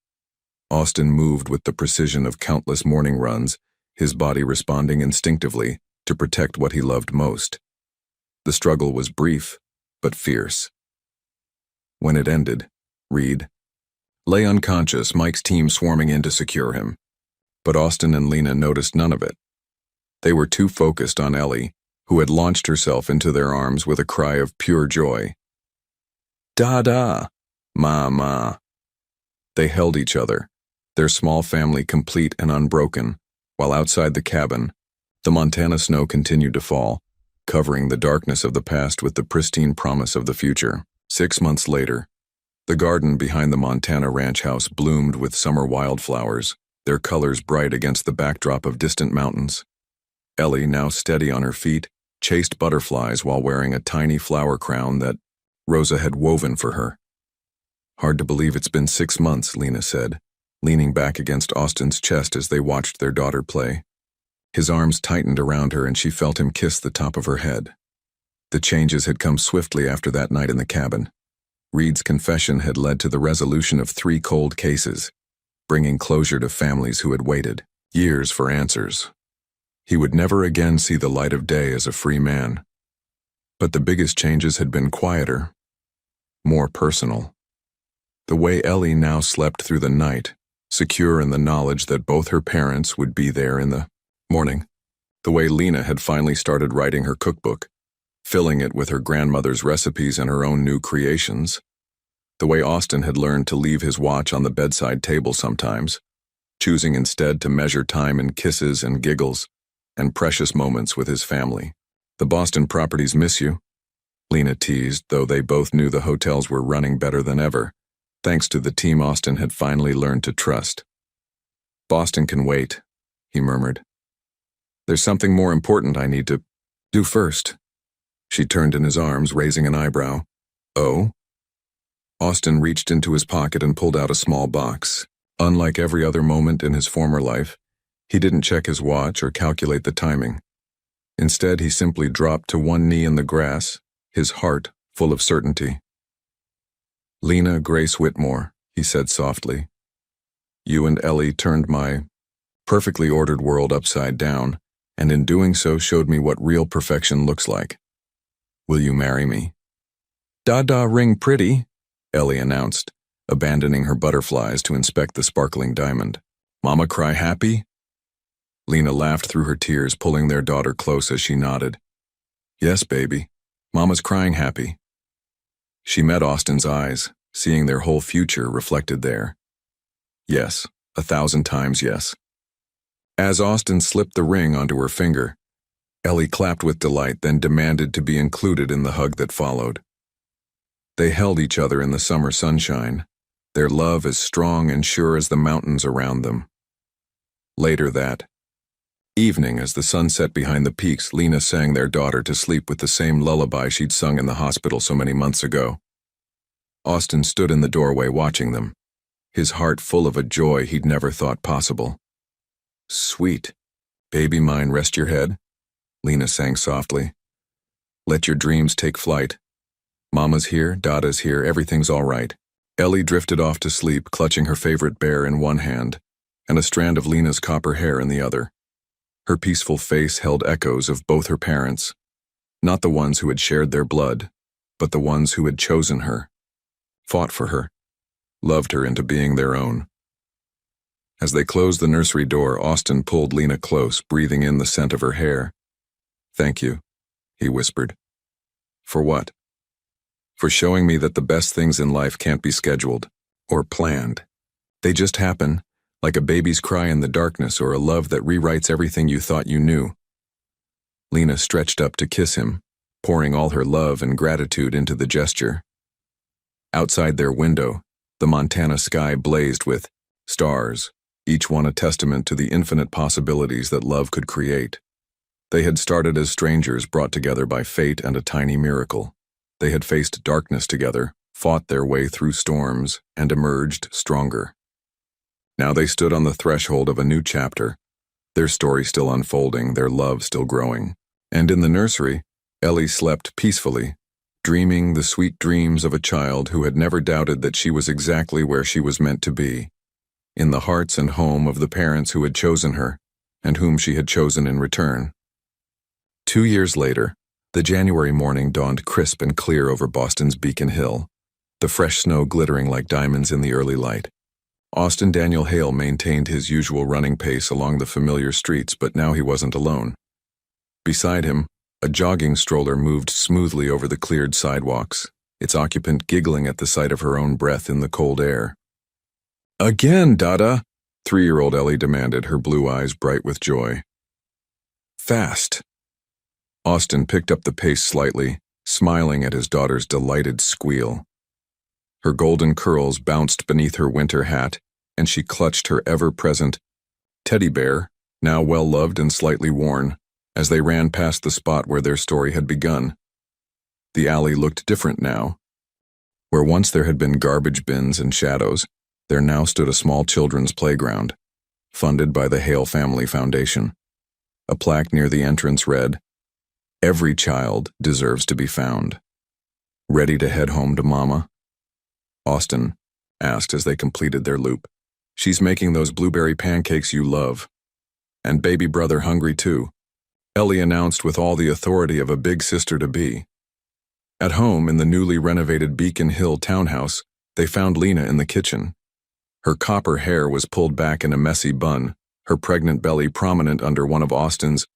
Austin moved with the precision of countless morning runs, his body responding instinctively to protect what he loved most. The struggle was brief, but fierce. When it ended, Reed lay unconscious, Mike's team swarming in to secure him. But Austin and Lena noticed none of it. They were too focused on Ellie, who had launched herself into their arms with a cry of pure joy. Dada! Ma. They held each other, their small family complete and unbroken, while outside the cabin, the Montana snow continued to fall, covering the darkness of the past with the pristine promise of the future. 6 months later, the garden behind the Montana ranch house bloomed with summer wildflowers, their colors bright against the backdrop of distant mountains. Ellie, now steady on her feet, chased butterflies while wearing a tiny flower crown that Rosa had woven for her. Hard to believe it's been 6 months, Lena said, leaning back against Austin's chest as they watched their daughter play. His arms tightened around her and she felt him kiss the top of her head. The changes had come swiftly after that night in the cabin. Reed's confession had led to the resolution of 3 cold cases, bringing closure to families who had waited years for answers. He would never again see the light of day as a free man. But the biggest changes had been quieter, more personal. The way Ellie now slept through the night, secure in the knowledge that both her parents would be there in the morning. The way Lena had finally started writing her cookbook, filling it with her grandmother's recipes and her own new creations. The way Austin had learned to leave his watch on the bedside table sometimes, choosing instead to measure time in kisses and giggles and precious moments with his family. The Boston properties miss you, Lena teased, though they both knew the hotels were running better than ever, thanks to the team Austin had finally learned to trust. Boston can wait, he murmured. There's something more important I need to do first. She turned in his arms, raising an eyebrow. Oh? Austin reached into his pocket and pulled out a small box. Unlike every other moment in his former life, he didn't check his watch or calculate the timing. Instead, he simply dropped to one knee in the grass, his heart full of certainty. Lena Grace Whitmore, he said softly. You and Ellie turned my perfectly ordered world upside down, and in doing so showed me what real perfection looks like. Will you marry me? Dada ring pretty, Ellie announced, abandoning her butterflies to inspect the sparkling diamond. Mama cry happy? Lena laughed through her tears, pulling their daughter close as she nodded. Yes, baby. Mama's crying happy. She met Austin's eyes, seeing their whole future reflected there. Yes, 1,000 times yes. As Austin slipped the ring onto her finger, Ellie clapped with delight, then demanded to be included in the hug that followed. They held each other in the summer sunshine, their love as strong and sure as the mountains around them. Later that evening, as the sun set behind the peaks, Lena sang their daughter to sleep with the same lullaby she'd sung in the hospital so many months ago. Austin stood in the doorway watching them, his heart full of a joy he'd never thought possible. "Sweet. Baby mine, rest your head," Lena sang softly. "Let your dreams take flight. Mama's here, Dada's here, everything's all right." Ellie drifted off to sleep, clutching her favorite bear in one hand and a strand of Lena's copper hair in the other. Her peaceful face held echoes of both her parents, not the ones who had shared their blood, but the ones who had chosen her, fought for her, loved her into being their own. As they closed the nursery door, Austin pulled Lena close, breathing in the scent of her hair. "Thank you," he whispered. "For what?" "For showing me that the best things in life can't be scheduled or planned. They just happen, like a baby's cry in the darkness or a love that rewrites everything you thought you knew." Lena stretched up to kiss him, pouring all her love and gratitude into the gesture. Outside their window, the Montana sky blazed with stars, each one a testament to the infinite possibilities that love could create. They had started as strangers brought together by fate and a tiny miracle. They had faced darkness together, fought their way through storms, and emerged stronger. Now they stood on the threshold of a new chapter, their story still unfolding, their love still growing. And in the nursery, Ellie slept peacefully, dreaming the sweet dreams of a child who had never doubted that she was exactly where she was meant to be, in the hearts and home of the parents who had chosen her, and whom she had chosen in return. 2 years later, the January morning dawned crisp and clear over Boston's Beacon Hill, the fresh snow glittering like diamonds in the early light. Austin Daniel Hale maintained his usual running pace along the familiar streets, but now he wasn't alone. Beside him, a jogging stroller moved smoothly over the cleared sidewalks, its occupant giggling at the sight of her own breath in the cold air. "Again, Dada," 3-year-old Ellie demanded, her blue eyes bright with joy. "Fast." Austin picked up the pace slightly, smiling at his daughter's delighted squeal. Her golden curls bounced beneath her winter hat, and she clutched her ever-present teddy bear, now well-loved and slightly worn, as they ran past the spot where their story had begun. The alley looked different now. Where once there had been garbage bins and shadows, there now stood a small children's playground, funded by the Hale Family Foundation. A plaque near the entrance read, "Every child deserves to be found." "Ready to head home to Mama?" Austin asked as they completed their loop. "She's making those blueberry pancakes you love. And baby brother hungry too," Ellie announced with all the authority of a big sister-to-be. At home in the newly renovated Beacon Hill townhouse, they found Lena in the kitchen. Her copper hair was pulled back in a messy bun, her pregnant belly prominent under one of Austin's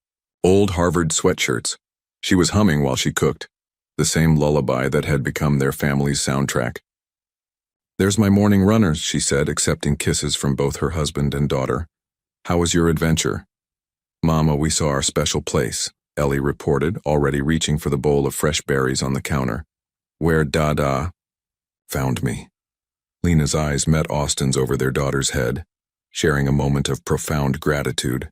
old Harvard sweatshirts. She was humming while she cooked, the same lullaby that had become their family's soundtrack. "There's my morning runners," she said, accepting kisses from both her husband and daughter. "How was your adventure?" "Mama, we saw our special place," Ellie reported, already reaching for the bowl of fresh berries on the counter. "Where Dada found me." Lena's eyes met Austin's over their daughter's head, sharing a moment of profound gratitude.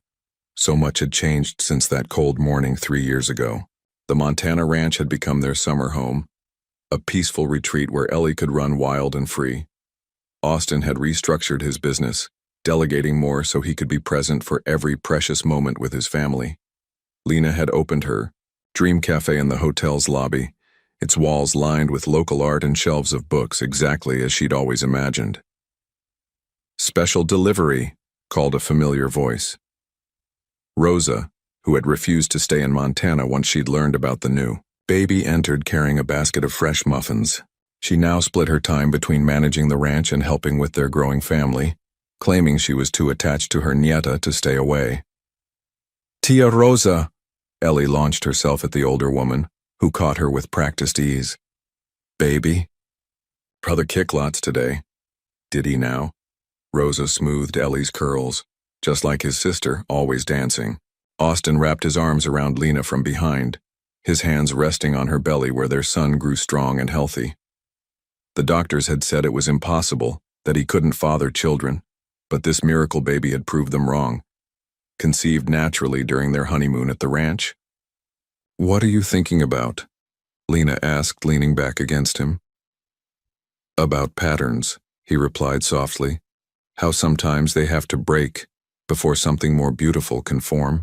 So much had changed since that cold morning 3 years ago. The Montana ranch had become their summer home, a peaceful retreat where Ellie could run wild and free. Austin had restructured his business, delegating more so he could be present for every precious moment with his family. Lena had opened her dream cafe in the hotel's lobby, its walls lined with local art and shelves of books exactly as she'd always imagined. "Special delivery," called a familiar voice. Rosa, who had refused to stay in Montana once she'd learned about the new baby, entered carrying a basket of fresh muffins. She now split her time between managing the ranch and helping with their growing family, claiming she was too attached to her nieta to stay away. "Tia Rosa," Ellie launched herself at the older woman, who caught her with practiced ease. "Baby?" "Brother kick lots today." "Did he now?" Rosa smoothed Ellie's curls, just like his sister, always dancing. Austin wrapped his arms around Lena from behind, his hands resting on her belly where their son grew strong and healthy. The doctors had said it was impossible, that he couldn't father children, but this miracle baby had proved them wrong. Conceived naturally during their honeymoon at the ranch. "What are you thinking about?" Lena asked, leaning back against him. About patterns, he replied softly. How sometimes they have to break before something more beautiful can form.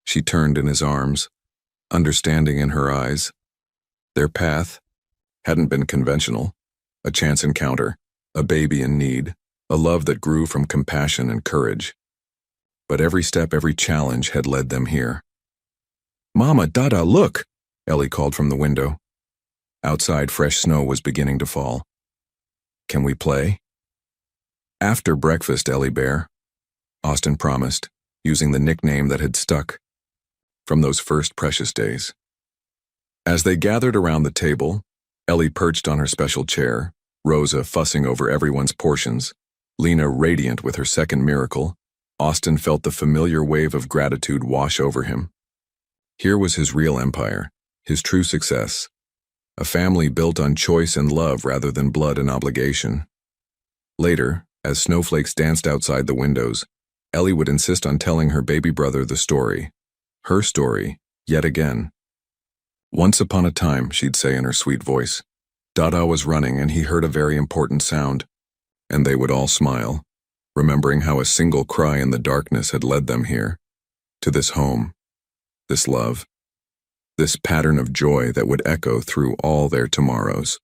She turned in his arms, understanding in her eyes. Their path hadn't been conventional. A chance encounter, a baby in need, a love that grew from compassion and courage. But every step, every challenge had led them here. "Mama, Dada, look!" Ellie called from the window. Outside, fresh snow was beginning to fall. "Can we play?" "After breakfast, Ellie Bear," Austin promised, using the nickname that had stuck from those first precious days. As they gathered around the table, Ellie perched on her special chair, Rosa fussing over everyone's portions, Lena radiant with her second miracle. Austin felt the familiar wave of gratitude wash over him. Here was his real empire, his true success, a family built on choice and love rather than blood and obligation. Later, as snowflakes danced outside the windows, Ellie would insist on telling her baby brother the story, her story, yet again. "Once upon a time," she'd say in her sweet voice, "Dada was running and he heard a very important sound." And they would all smile, remembering how a single cry in the darkness had led them here, to this home, this love, this pattern of joy that would echo through all their tomorrows.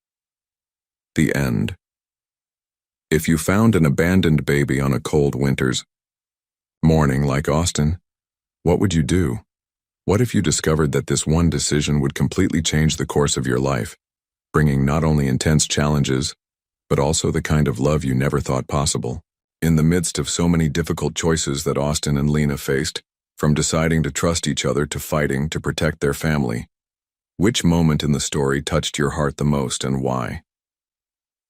The end. If you found an abandoned baby on a cold winter's morning like Austin, what would you do? What if you discovered that this one decision would completely change the course of your life, bringing not only intense challenges, but also the kind of love you never thought possible? In the midst of so many difficult choices that Austin and Lena faced, from deciding to trust each other to fighting to protect their family, which moment in the story touched your heart the most and why?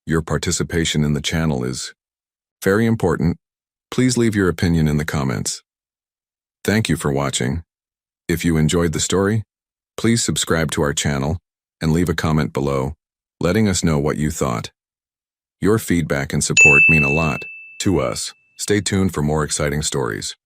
Your participation in the channel is very important. Please leave your opinion in the comments. Thank you for watching. If you enjoyed the story, please subscribe to our channel and leave a comment below, letting us know what you thought. Your feedback and support mean a lot to us. Stay tuned for more exciting stories.